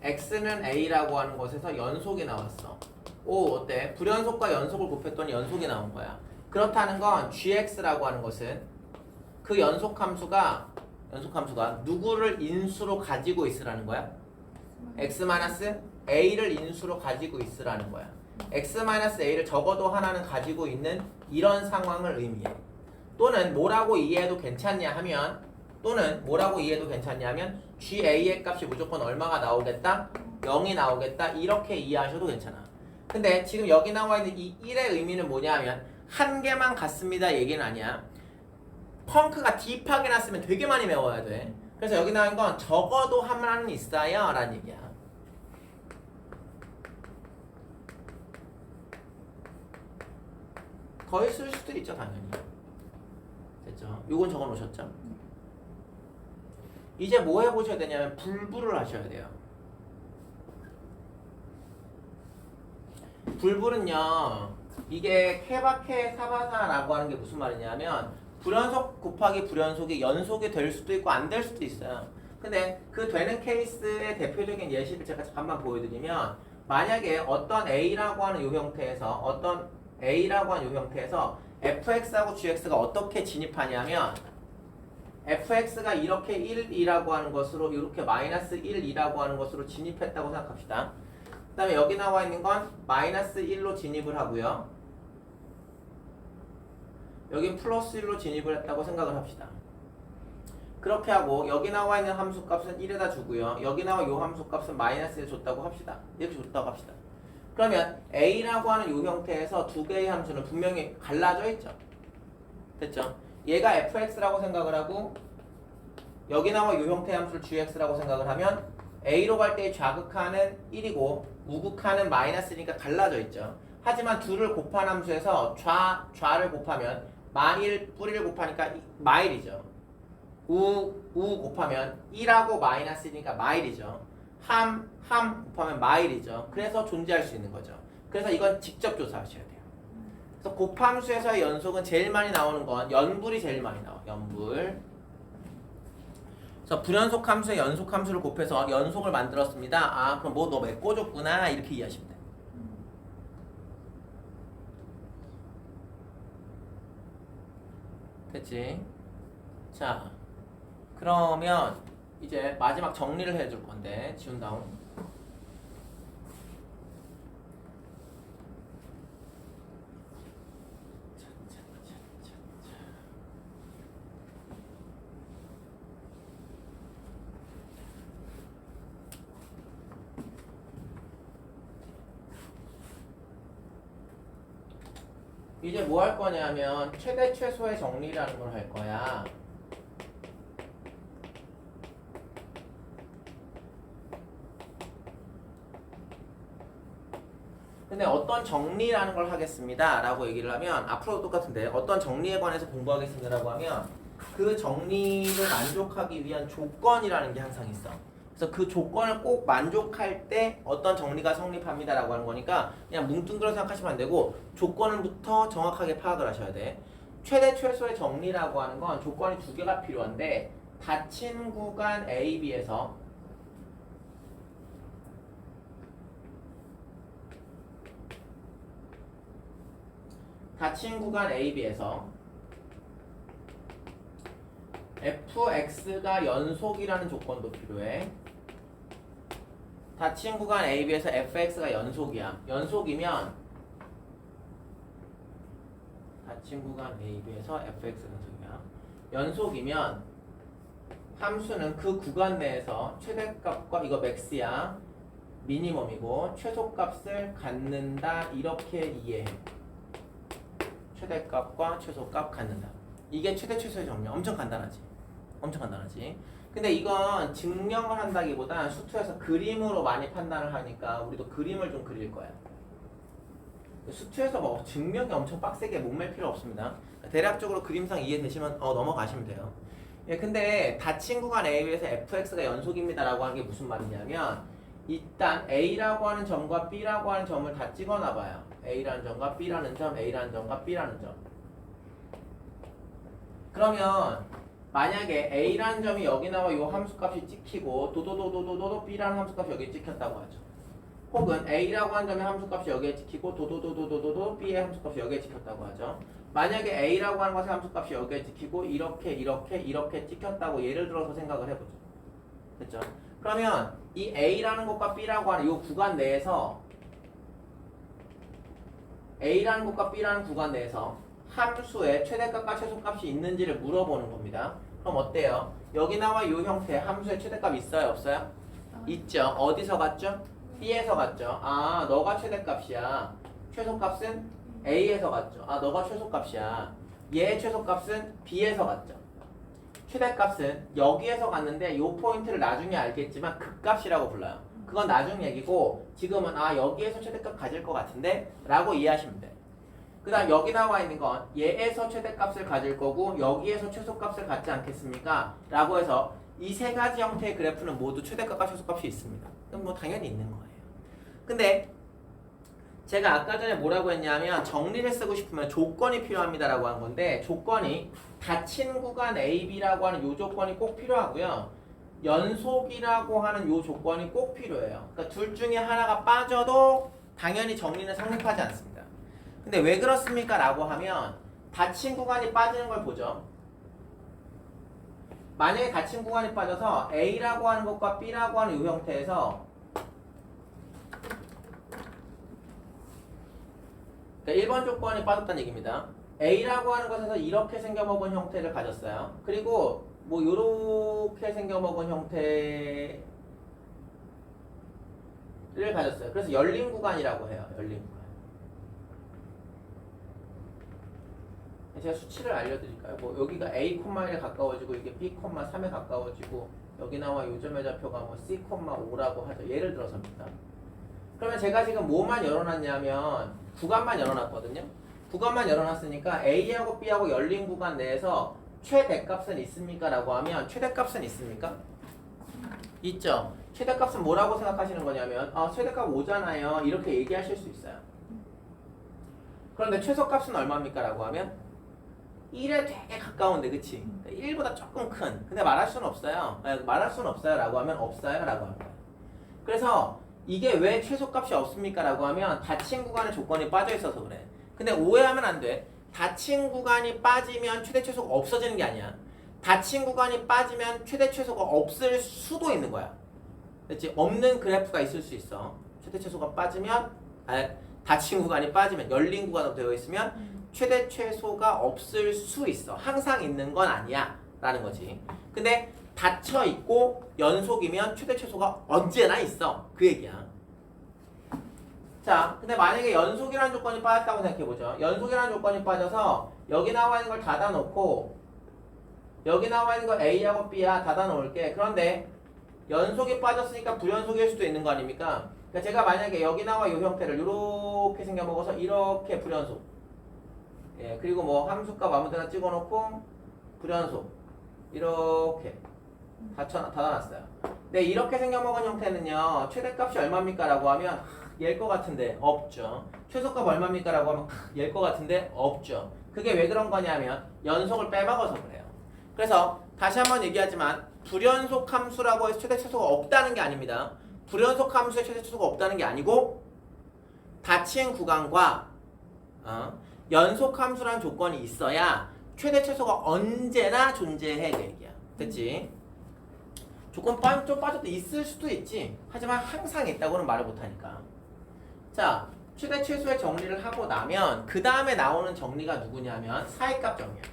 x는 a라고 하는 것에서 연속이 나왔어. 오, 어때? 불연속과 연속을 곱했더니 연속이 나온 거야. 그렇다는 건 gx라고 하는 것은 그 연속함수가 누구를 인수로 가지고 있으라는 거야? x-a를 인수로 가지고 있으라는 거야. x-a를 적어도 하나는 가지고 있는 이런 상황을 의미해. 또는 뭐라고 이해해도 괜찮냐 하면 GA의 값이 무조건 얼마가 나오겠다? 0이 나오겠다. 이렇게 이해하셔도 괜찮아. 근데 지금 여기 나와 있는 이 1의 의미는 뭐냐 하면 한 개만 같습니다 얘기는 아니야. 펑크가 딥하게 났으면 되게 많이 외워야 돼. 그래서 여기 나온 건 적어도 하나는 있어요 라는 얘기야. 거의 쓸 수도 있죠 당연히. 됐죠? 요건 적어 놓으셨죠? 이제 뭐 해보셔야 되냐면 불부를 하셔야 돼요. 불불은요, 이게 케바케 사바사라고 하는 게 무슨 말이냐면 불연속 곱하기 불연속이 연속이 될 수도 있고 안 될 수도 있어요. 근데 그 되는 케이스의 대표적인 예시를 제가 잠깐만 보여드리면, 만약에 어떤 A라고 하는 요 형태에서 fx하고 gx가 어떻게 진입하냐면 fx가 이렇게 1이라고 하는 것으로 이렇게 마이너스 1이라고 하는 것으로 진입했다고 생각합시다. 그 다음에 여기 나와 있는 건 마이너스 1로 진입을 하고요. 여긴 플러스 1로 진입을 했다고 생각을 합시다. 그렇게 하고 여기 나와 있는 함수값은 1에다 주고요. 여기 나와 이 함수값은 마이너스 1 줬다고 합시다. 이렇게 줬다고 합시다. 그러면 A라고 하는 이 형태에서 두 개의 함수는 분명히 갈라져 있죠. 됐죠? 얘가 fx라고 생각을 하고 여기 나와 이 형태의 함수를 gx라고 생각을 하면 A로 갈 때의 좌극하는 1이고 우극하는 마이너스니까 갈라져 있죠. 하지만 둘을 곱한 함수에서 좌를 곱하면 마일 뿌리를 곱하니까 마일이죠. 우 곱하면 1하고 마이너스니까 마일이죠. 함 곱하면 마일이죠. 그래서 존재할 수 있는 거죠. 그래서 이건 직접 조사하셔야 돼요. 그래서 곱함수에서의 연속은 제일 많이 나오는 건 연불이 제일 많이 나와. 연불. 그래서 불연속 함수의 연속 함수를 곱해서 연속을 만들었습니다. 그럼 뭐 너 메꿔줬구나 이렇게 이해하시면 돼요. 됐지? 자, 그러면 이제 마지막 정리를 해줄 건데 지운 다음. 이제 뭐 할 거냐면 최대 최소의 정리라는 걸 할 거야. 근데 어떤 정리라는 걸 하겠습니다 라고 얘기를 하면 앞으로도 똑같은데 어떤 정리에 관해서 공부하겠습니다 라고 하면 그 정리를 만족하기 위한 조건이라는 게 항상 있어. 그래서 그 조건을 꼭 만족할 때 어떤 정리가 성립합니다 라고 하는 거니까 그냥 뭉뚱그려 생각하시면 안 되고 조건부터 정확하게 파악을 하셔야 돼. 최대 최소의 정리라고 하는 건 조건이 두 개가 필요한데 닫힌 구간 A, B에서 닫힌 구간 A, B에서 fx가 연속이라는 조건도 필요해. 닫힌 구간 A, B에서 fx가 연속이야. 연속이면 닫힌 구간 A, B에서 fx가 연속이야. 연속이면 함수는 그 구간 내에서 최대값과 이거 맥스야. 미니멈이고 최소값을 갖는다. 이렇게 이해해. 최대값과 최소값 갖는다. 이게 최대 최소의 정리. 엄청 간단하지. 엄청 간단하지. 근데 이건 증명을 한다기보다 수투에서 그림으로 많이 판단을 하니까 우리도 그림을 좀 그릴 거야. 수투에서 뭐 증명이 엄청 빡세게 목맬 필요 없습니다. 대략적으로 그림상 이해되시면 넘어가시면 돼요. 예, 근데 닫힌 구간 AB에서 fx가 연속입니다라고 하는 게 무슨 말이냐면 일단 A라고 하는 점과 B라고 하는 점을 다 찍어놔봐요. A라는 점과 B라는 점, A라는 점과 B라는 점. 그러면 만약에 A라는 점이 여기 나와 이 함수값이 찍히고 도도도도도도 B라는 함수값이 여기에 찍혔다고 하죠. 혹은 A라고 하는 점의 함수값이 여기에 찍히고 도도도도도도 B의 함수값이 여기에 찍혔다고 하죠. 만약에 A라고 하는 것의 함수값이 여기에 찍히고 이렇게 찍혔다고 예를 들어서 생각을 해보죠. 됐죠? 그러면 이 A라는 것과 B라고 하는 이 구간 내에서 A라는 것과 B라는 구간 내에서 함수의 최대값과 최소값이 있는지를 물어보는 겁니다. 그럼 어때요? 여기 나와 이 형태 함수의 최대값 있어요? 없어요? 있죠. 어디서 갔죠? B에서 갔죠. 아, 너가 최대값이야. 최소값은 A에서 갔죠. 아, 너가 최소값이야. 얘의 최소값은 B에서 갔죠. 최대값은 여기에서 갔는데 이 포인트를 나중에 알겠지만 극값이라고 불러요. 그건 나중 얘기고 지금은 아, 여기에서 최대값 가질 것 같은데 라고 이해하시면 돼요. 그 다음 여기 나와 있는 건 얘에서 최대값을 가질 거고 여기에서 최소값을 갖지 않겠습니까? 라고 해서 이 세 가지 형태의 그래프는 모두 최대값과 최소값이 있습니다. 그럼 뭐 당연히 있는 거예요. 근데 제가 아까 전에 뭐라고 했냐면 정리를 쓰고 싶으면 조건이 필요합니다 라고 한 건데 조건이 닫힌 구간 AB라고 하는 요 조건이 꼭 필요하고요. 연속이라고 하는 요 조건이 꼭 필요해요. 그러니까 둘 중에 하나가 빠져도 당연히 정리는 성립하지 않습니다. 근데 왜 그렇습니까? 라고 하면 닫힌 구간이 빠지는 걸 보죠. 만약에 닫힌 구간이 빠져서 A라고 하는 것과 B라고 하는 이 형태에서 그러니까 1번 조건이 빠졌다는 얘기입니다. A라고 하는 것에서 이렇게 생겨먹은 형태를 가졌어요. 그리고 뭐 요렇게 생겨먹은 형태를 가졌어요. 그래서 열린 구간이라고 해요. 열린 구간. 제가 수치를 알려드릴까요? 뭐 여기가 A,1에 가까워지고 이게 B,3에 가까워지고 여기 나와 요점의 좌표가 뭐 C,5라고 하죠. 예를 들어서입니다. 그러면 제가 지금 뭐만 열어놨냐면 구간만 열어놨거든요. 구간만 열어놨으니까 A하고 B하고 열린 구간 내에서 최대값은 있습니까? 라고 하면 최대값은 있습니까? 있죠. 최대값은 뭐라고 생각하시는 거냐면 아, 최대값 5잖아요. 이렇게 얘기하실 수 있어요. 그런데 최소값은 얼마입니까? 라고 하면 1에 되게 가까운데 그치? 1보다 조금 큰 근데 말할 수는 없어요. 말할 수는 없어요 라고 하면 없어요 라고 합니다. 그래서 이게 왜 최소값이 없습니까? 라고 하면 닫힌 구간에 조건이 빠져 있어서 그래. 근데 오해하면 안 돼. 닫힌 구간이 빠지면 최대 최소가 없어지는 게 아니야. 닫힌 구간이 빠지면 최대 최소가 없을 수도 있는 거야. 그렇지? 없는 그래프가 있을 수 있어. 최대 최소가 빠지면 닫힌 구간이 빠지면 열린 구간으로 되어 있으면 최대 최소가 없을 수 있어. 항상 있는 건 아니야 라는 거지. 근데 닫혀 있고 연속이면 최대 최소가 언제나 있어. 그 얘기야. 자, 근데 만약에 연속이라는 조건이 빠졌다고 생각해보죠. 연속이라는 조건이 빠져서 여기 나와 있는 걸 닫아놓고 여기 나와 있는 거 A하고 B야 닫아놓을게. 그런데 연속이 빠졌으니까 불연속일 수도 있는 거 아닙니까? 그러니까 제가 만약에 여기 나와 이 형태를 이렇게 생겨먹어서 이렇게 불연속 예, 그리고 뭐 함수값 아무데나 찍어놓고 불연속 이렇게 닫아놨어요. 근데 이렇게 생겨먹은 형태는요 최대값이 얼마입니까? 라고 하면 얘일 것 같은데 없죠. 최소값 얼마입니까? 라고 하면 얘일 것 같은데 없죠. 그게 왜 그런 거냐면 연속을 빼먹어서 그래요. 그래서 다시 한번 얘기하지만 불연속 함수라고 해서 최대 최소가 없다는 게 아닙니다. 불연속 함수의 최대 최소가 없다는 게 아니고 닫힌 구간과 연속 함수라는 조건이 있어야 최대 최소가 언제나 존재해 그 얘기야. 됐지? 조건 좀 빠져도 있을 수도 있지. 하지만 항상 있다고는 말을 못하니까. 자, 최대 최소의 정리를 하고 나면 그 다음에 나오는 정리가 누구냐면 사이값 정리야.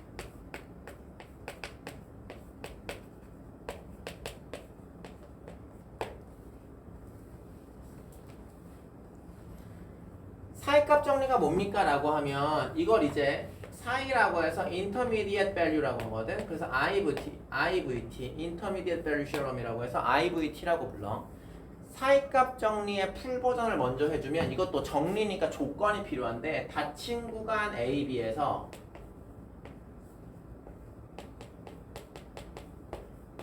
사이값 정리가 뭡니까? 라고 하면 이걸 이제 사이라고 해서 intermediate value라고 하거든. 그래서 IVT, intermediate value theorem이라고 해서 IVT라고 불러. 사이값 정리의 풀 버전을 먼저 해주면 이것도 정리니까 조건이 필요한데 닫힌 구간 A, B에서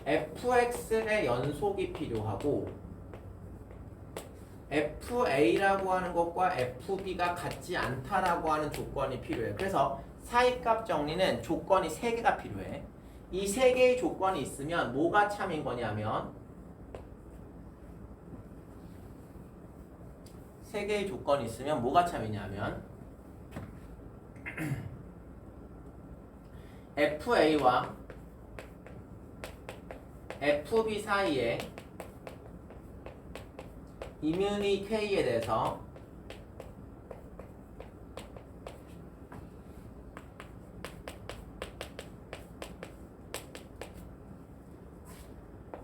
fx의 연속이 필요하고 fa라고 하는 것과 fb가 같지 않다라고 하는 조건이 필요해. 그래서 사이값 정리는 조건이 3개가 필요해. 이 3개의 조건이 있으면 뭐가 참인 거냐면 3개의 조건이 있으면 뭐가 참이냐면 FA와 FB 사이에 임윤이 K에 대해서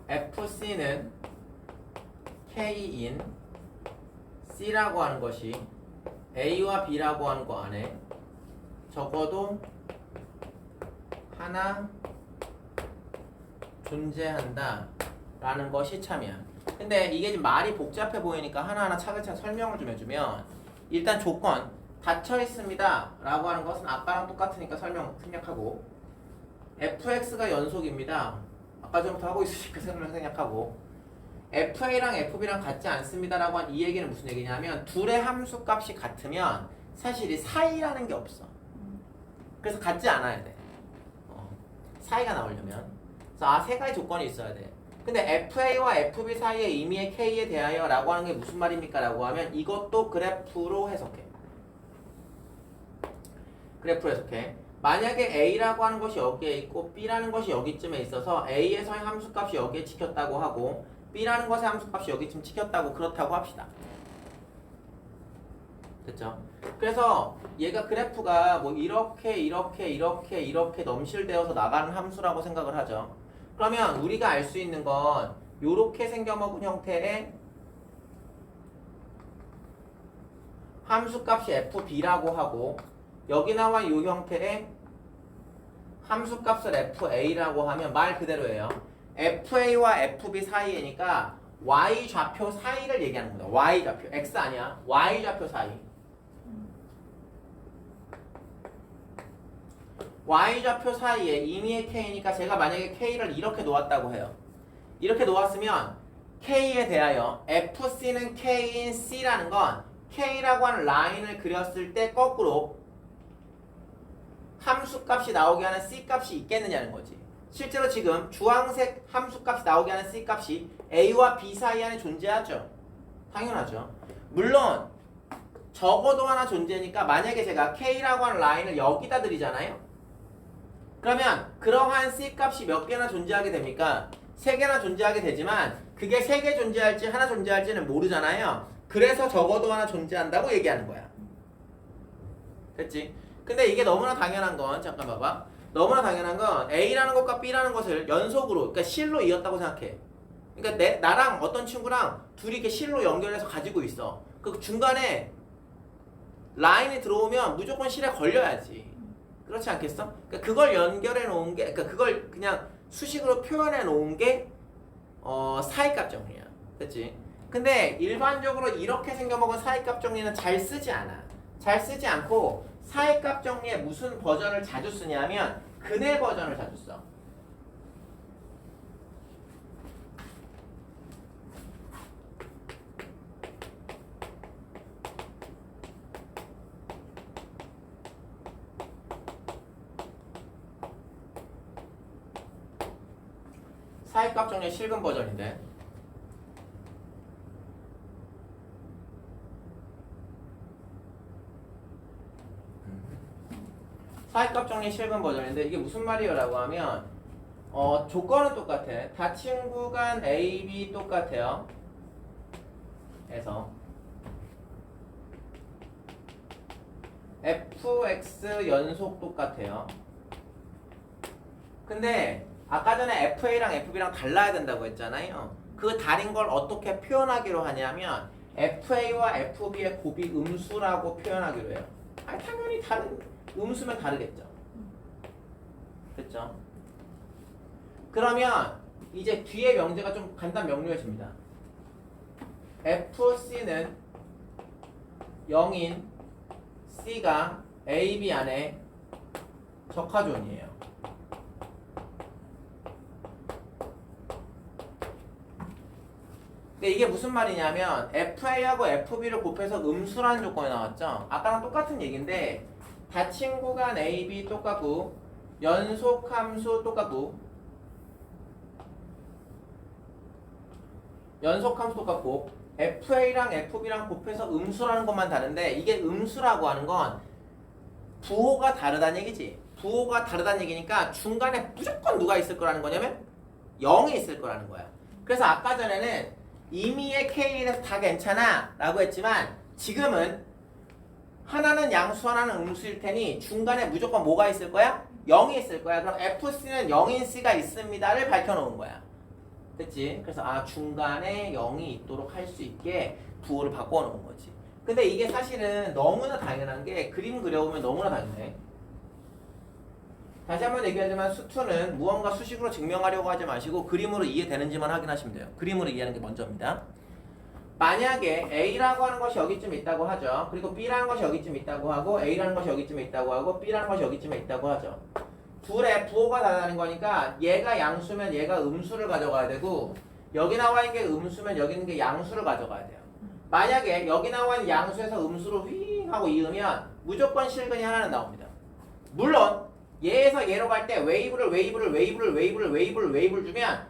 FC는 K인 C라고 하는 것이 A와 B라고 하는 거 안에 적어도 하나 존재한다 라는 것이 참이야. 근데 이게 좀 말이 복잡해 보이니까 하나하나 차근차근 설명을 좀 해주면 일단 조건 닫혀 있습니다 라고 하는 것은 아까랑 똑같으니까 설명 생략하고 fx가 연속입니다. 아까 전부터 하고 있으니까 설명 생략하고 FA랑 FB랑 같지 않습니다 라고 한 이 얘기는 무슨 얘기냐면 둘의 함수값이 같으면 사실 이 사이라는 게 없어. 그래서 같지 않아야 돼. 사이가 나오려면. 그래서 3가지 조건이 있어야 돼. 근데 FA와 FB 사이의 임의의 K에 대하여 라고 하는 게 무슨 말입니까? 라고 하면 이것도 그래프로 해석해. 그래프로 해석해. 만약에 A라고 하는 것이 여기에 있고 B라는 것이 여기쯤에 있어서 A에서의 함수값이 여기에 찍혔다고 하고 B라는 것의 함수값이 여기쯤 찍혔다고 그렇다고 합시다. 됐죠? 그래서 얘가 그래프가 뭐 이렇게 넘실되어서 나가는 함수라고 생각을 하죠. 그러면 우리가 알 수 있는 건 요렇게 생겨먹은 형태의 함수값이 fb라고 하고 여기 나와 이 형태의 함수값을 fa라고 하면 말 그대로예요. fa와 fb 사이니까 y 좌표 사이를 얘기하는 거다. y 좌표, x 아니야. y 좌표 사이. y좌표 사이에 임의의 k니까 제가 만약에 k를 이렇게 놓았다고 해요. 이렇게 놓았으면 k에 대하여 fc는 k인 c라는 건 k라고 하는 라인을 그렸을 때 거꾸로 함수값이 나오게 하는 c값이 있겠느냐는 거지. 실제로 지금 주황색 함수값이 나오게 하는 c값이 a와 b 사이 안에 존재하죠. 당연하죠. 물론 적어도 하나 존재니까 만약에 제가 k라고 하는 라인을 여기다 드리잖아요. 그러면 그러한 C값이 몇 개나 존재하게 됩니까? 3개나 존재하게 되지만 그게 3개 존재할지 하나 존재할지는 모르잖아요. 그래서 적어도 하나 존재한다고 얘기하는 거야. 됐지? 근데 이게 너무나 당연한 건 잠깐 봐봐. 너무나 당연한 건 A라는 것과 B라는 것을 연속으로 그러니까 실로 이었다고 생각해. 그러니까 나랑 어떤 친구랑 둘이 이렇게 실로 연결해서 가지고 있어. 그 중간에 라인이 들어오면 무조건 실에 걸려야지. 그렇지 않겠어? 그러니까 그걸 연결해 놓은 게, 그러니까 그걸 그냥 수식으로 표현해 놓은 게 사이값 정리야. 됐지? 근데 일반적으로 이렇게 생겨먹은 사이값 정리는 잘 쓰지 않아. 잘 쓰지 않고 사이값 정리에 무슨 버전을 자주 쓰냐면 근해 버전을 자주 써. 사이값 정리의 실근 버전인데 사이값 정리의 실근 버전인데 이게 무슨 말이에요 라고 하면 조건은 똑같아. 닫힌 구간 A, B 똑같아요. 그래서 fx 연속 똑같아요. 근데 아까 전에 FA랑 FB랑 달라야 된다고 했잖아요. 그 다른 걸 어떻게 표현하기로 하냐면 FA와 FB의 곱이 음수라고 표현하기로 해요. 아니, 당연히 다른 음수면 다르겠죠. 됐죠? 그러면 이제 뒤에 명제가 좀 간단 명료해집니다. FC는 0인 C가 AB 안에 적하존이에요. 근데 이게 무슨 말이냐면 FA하고 FB를 곱해서 음수라는 조건이 나왔죠. 아까랑 똑같은 얘기인데 닫힌 구간 AB 똑같고 연속함수 똑같고 FA랑 FB랑 곱해서 음수라는 것만 다른데 이게 음수라고 하는 건 부호가 다르다는 얘기지. 부호가 다르다는 얘기니까 중간에 무조건 누가 있을 거라는 거냐면 0이 있을 거라는 거야. 그래서 아까 전에는 임의의 K에 대해서 다 괜찮아 라고 했지만 지금은 하나는 양수 하나는 음수일 테니 중간에 무조건 뭐가 있을 거야? 0이 있을 거야. 그럼 FC는 0인 C가 있습니다를 밝혀놓은 거야. 됐지? 그래서 중간에 0이 있도록 할 수 있게 부호를 바꿔놓은 거지. 근데 이게 사실은 너무나 당연한 게 그림 그려보면 너무나 당연해. 다시 한번 얘기하지만 수투는 무언가 수식으로 증명하려고 하지 마시고 그림으로 이해되는지만 확인하시면 돼요. 그림으로 이해하는 게 먼저입니다. 만약에 A라고 하는 것이 여기쯤 있다고 하죠. 그리고 B라는 것이 여기쯤 있다고 하고 A라는 것이 여기쯤 있다고 하고 B라는 것이 여기쯤에 있다고 하죠. 둘의 부호가 다르다는 거니까 얘가 양수면 얘가 음수를 가져가야 되고 여기 나와 있는 게 음수면 여기 있는 게 양수를 가져가야 돼요. 만약에 여기 나와 있는 양수에서 음수로 휘 하고 이으면 무조건 실근이 하나는 나옵니다. 물론 얘에서 얘로 갈 때 웨이브를 주면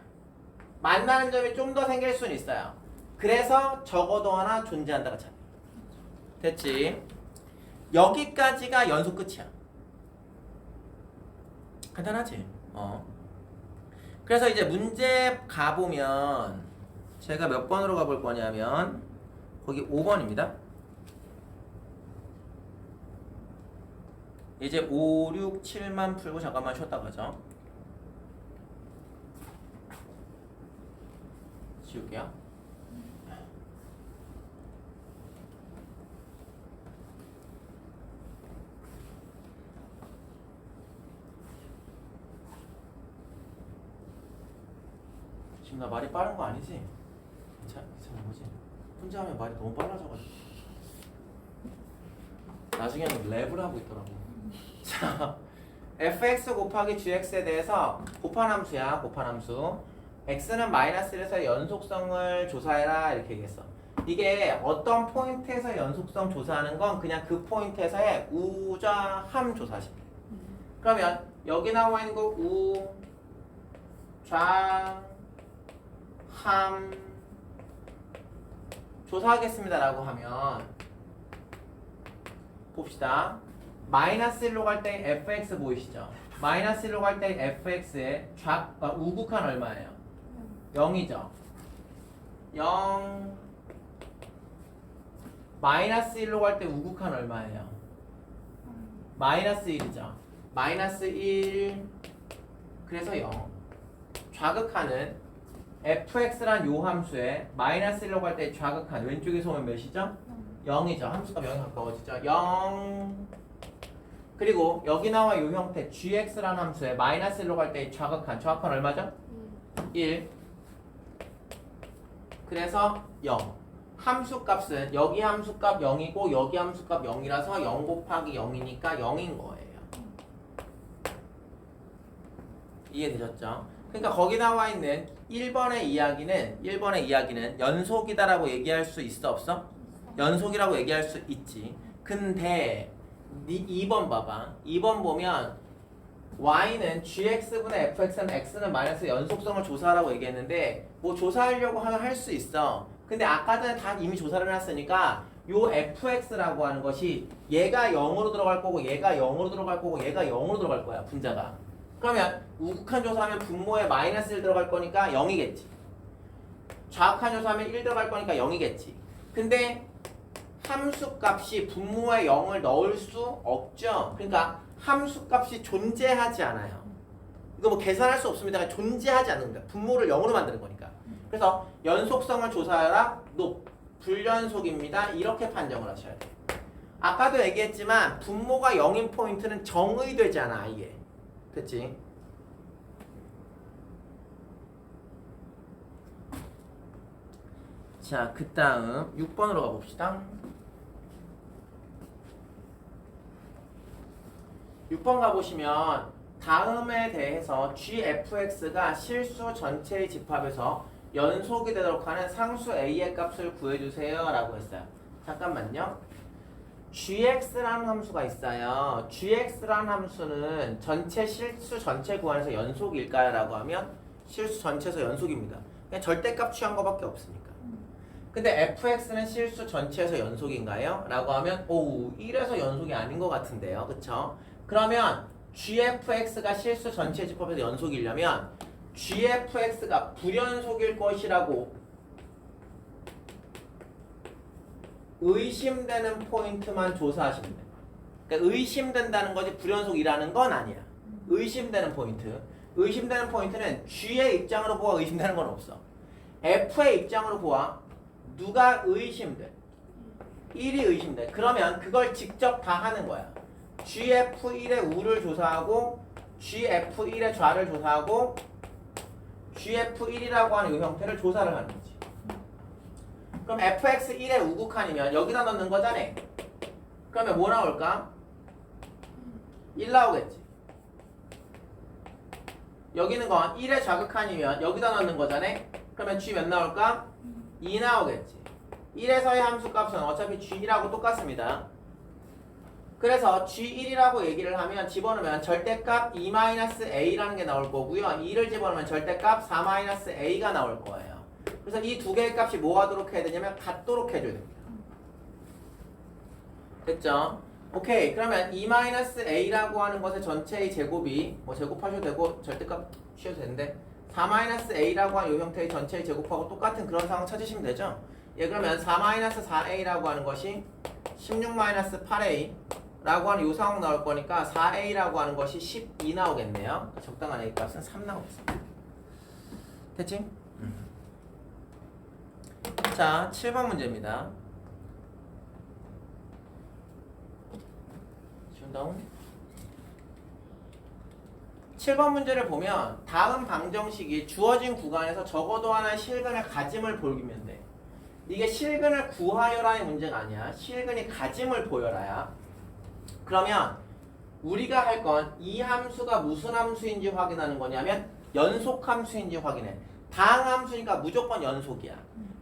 만나는 점이 좀 더 생길 수는 있어요. 그래서 적어도 하나 존재한다가 참. 됐지? 여기까지가 연속 끝이야. 간단하지? 그래서 이제 문제 가보면 제가 몇 번으로 가볼 거냐면 거기 5번입니다. 이제 5, 6, 7만 풀고 잠깐만 쉬었다 가죠. 지울게요. 지금 나 말이 빠른 거 아니지? 괜찮은 거지? 혼자 하면 말이 너무 빨라져가지고 나중에는 랩을 하고 있더라고. 자, fx 곱하기 gx에 대해서 곱한함수야. 곱한함수. x는 마이너스 1에서 연속성을 조사해라 이렇게 얘기했어. 이게 어떤 포인트에서 연속성 조사하는 건 그냥 그 포인트에서의 우좌함 조사식이야. 그러면 여기 나와 있는 거 우, 좌, 함 조사하겠습니다 라고 하면 봅시다. 마이너스 1로 갈 때 fx 보이시죠? 마이너스 1로 갈 때 fx의 우극한 얼마예요? 0이죠. 0 마이너스 1로 갈 때 우극한 얼마예요? 마이너스 1이죠. 마이너스 1 그래서 0 좌극한은 fx란 요 함수에 마이너스 1로 갈 때 좌극한 왼쪽에서 오면 몇이죠? 0이죠. 함수가 0에 가까워지죠. 0 그리고 여기 나와 요 형태 gx란 함수에 마이너스 1로 갈 때 좌극한 얼마죠? 1 그래서 0 함수값은 여기 함수값 0이고 여기 함수값 0이라서 0 곱하기 0이니까 0인 거예요. 이해되셨죠? 그러니까 거기 나와 있는 1번의 이야기는 연속이다라고 얘기할 수 있어 없어? 연속이라고 얘기할 수 있지. 근데 2번 봐봐. 2번 보면 y는 gx분의 fx는 x는 마이너스 연속성을 조사하라고 얘기했는데 뭐 조사하려고 하면 할 수 있어. 근데 아까 전에 다 이미 조사를 해놨으니까 요 fx라고 하는 것이 얘가 0으로 들어갈 거고 얘가 0으로 들어갈 거고 얘가 0으로 들어갈 거야. 분자가. 그러면 우극한 조사하면 분모에 마이너스 1 들어갈 거니까 0이겠지. 좌극한 조사하면 1 들어갈 거니까 0이겠지. 근데 함수값이 분모에 0을 넣을 수 없죠. 그러니까 함수값이 존재하지 않아요. 이거 뭐 계산할 수 없습니다. 존재하지 않는 거야. 분모를 0으로 만드는 거니까. 그래서 연속성을 조사하라. 불연속입니다. 이렇게 판정을 하셔야 돼요. 아까도 얘기했지만 분모가 0인 포인트는 정의되지 않아. 아예. 됐지? 자, 그 다음 6번으로 가봅시다. 6번 가보시면 다음에 대해서 gfx가 실수 전체의 집합에서 연속이 되도록 하는 상수 a의 값을 구해주세요 라고 했어요. 잠깐만요. gx라는 함수가 있어요. gx라는 함수는 전체 실수 전체 구간에서 연속일까요? 라고 하면 실수 전체에서 연속입니다. 그냥 절대값 취한 거밖에 없으니까. 근데 fx는 실수 전체에서 연속인가요? 라고 하면 1에서 연속이 아닌 것 같은데요. 그쵸? 그러면 gfx가 실수 전체 집합에서 연속이려면 gfx가 불연속일 것이라고 의심되는 포인트만 조사하시면 돼요. 그러니까 의심된다는 거지 불연속이라는 건 아니야. 의심되는 포인트. 의심되는 포인트는 g의 입장으로 보아 의심되는 건 없어. f의 입장으로 보아 누가 의심돼? 1이 의심돼. 그러면 그걸 직접 다 하는 거야. gf1의 우를 조사하고 gf1의 좌를 조사하고 gf1이라고 하는 이 형태를 조사를 하는 거지. 그럼 fx1의 우극한이면 여기다 넣는 거잖아. 그러면 뭐 나올까? 1 나오겠지. 여기는 건 1의 좌극한이면 여기다 넣는 거잖아. 그러면 g 몇 나올까? 2 나오겠지. 1에서의 함수값은 어차피 g1하고 똑같습니다. 그래서 g1이라고 얘기를 하면 집어넣으면 절대값 2-a라는 게 나올 거고요. 2를 집어넣으면 절대값 4-a가 나올 거예요. 그래서 이 두 개의 값이 뭐 하도록 해야 되냐면 같도록 해줘야 됩니다. 됐죠? 오케이. 그러면 2-a라고 하는 것의 전체의 제곱이 뭐 제곱하셔도 되고 절대값 취해도 되는데 4-a라고 하는 이 형태의 전체의 제곱하고 똑같은 그런 상황 찾으시면 되죠? 예, 그러면 4-4a라고 하는 것이 16-8a 라고 하는 이 상황 나올 거니까 4a라고 하는 것이 12 나오겠네요. 적당한 a 값은 3 나오겠습니다. 됐지? 자, 7번 문제입니다. 다운. 7번 문제를 보면 다음 방정식이 주어진 구간에서 적어도 하나의 실근의 가짐을 보이면 돼. 이게 실근을 구하여라의 문제가 아니야. 실근이 가짐을 보여라야. 그러면 우리가 할 건 이 함수가 무슨 함수인지 확인하는 거냐면 연속 함수인지 확인해. 다항 함수니까 무조건 연속이야.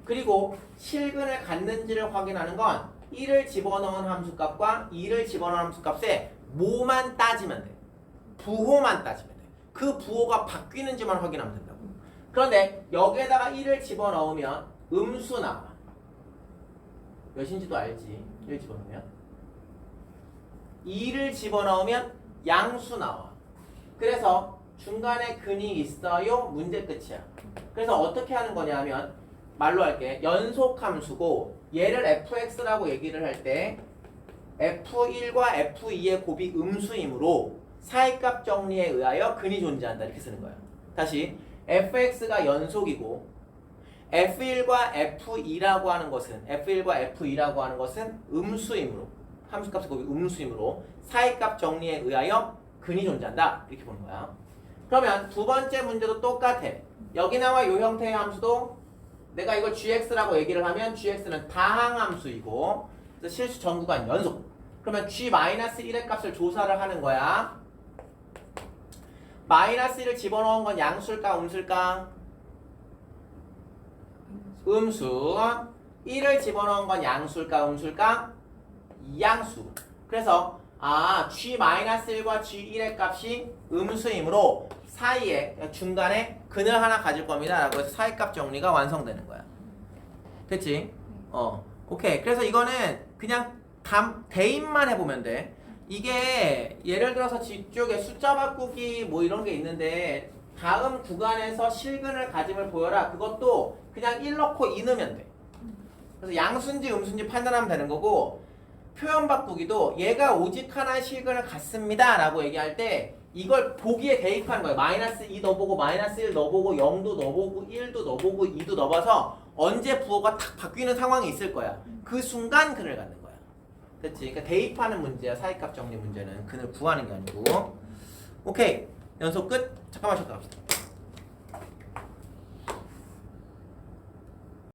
그리고 실근을 갖는지를 확인하는 건 1을 집어넣은 함수값과 2를 집어넣은 함수값에 뭐만 따지면 돼. 부호만 따지면 돼. 그 부호가 바뀌는지만 확인하면 된다고. 그런데 여기에다가 1을 집어넣으면 음수 나와. 몇인지도 알지. 1을 집어넣으면 2를 집어넣으면 양수 나와. 그래서 중간에 근이 있어요. 문제 끝이야. 그래서 어떻게 하는 거냐면 말로 할게. 연속함수고 얘를 fx라고 얘기를 할 때 f1과 f2의 곱이 음수이므로 사이값 정리에 의하여 근이 존재한다. 이렇게 쓰는 거야. 다시 fx가 연속이고 f1과 f2라고 하는 것은 음수이므로 함수값의 곱이 음수이므로 사이값 정리에 의하여 근이 존재한다. 이렇게 보는 거야. 그러면 두 번째 문제도 똑같아. 여기 나와 이 형태의 함수도 내가 이걸 gx라고 얘기를 하면 gx는 다항함수이고 실수 전 구간 연속. 그러면 g-1의 값을 조사를 하는 거야. -1을 집어넣은 건 양수일까 음수일까? 음수. 1을 집어넣은 건 양수일까 음수일까? 양수. 그래서 g-1과 g1의 값이 음수이므로 사이에 중간에 근을 하나 가질 겁니다. 라고 해서 사이값 정리가 완성되는 거야. 됐지? 오케이. 그래서 이거는 그냥 대입만 해보면 돼. 이게 예를 들어서 뒤쪽에 숫자 바꾸기 뭐 이런 게 있는데 다음 구간에서 실근을 가짐을 보여라. 그것도 그냥 1 넣고 2 넣으면 돼. 그래서 양수인지 음수인지 판단하면 되는 거고 표현 바꾸기도 얘가 오직 하나의 실근을 갖습니다. 라고 얘기할 때 이걸 보기에 대입하는 거예요. -2 넣어보고 -1 넣어보고 0도 넣어보고 1도 넣어보고 2도 넣어봐서 언제 부호가 탁 바뀌는 상황이 있을 거야. 그 순간 근을 갖는 거야. 됐지? 그러니까 대입하는 문제야. 사이값 정리 문제는 근을 구하는 게 아니고. 오케이. 연속 끝. 잠깐만 쉬었다 갑시다.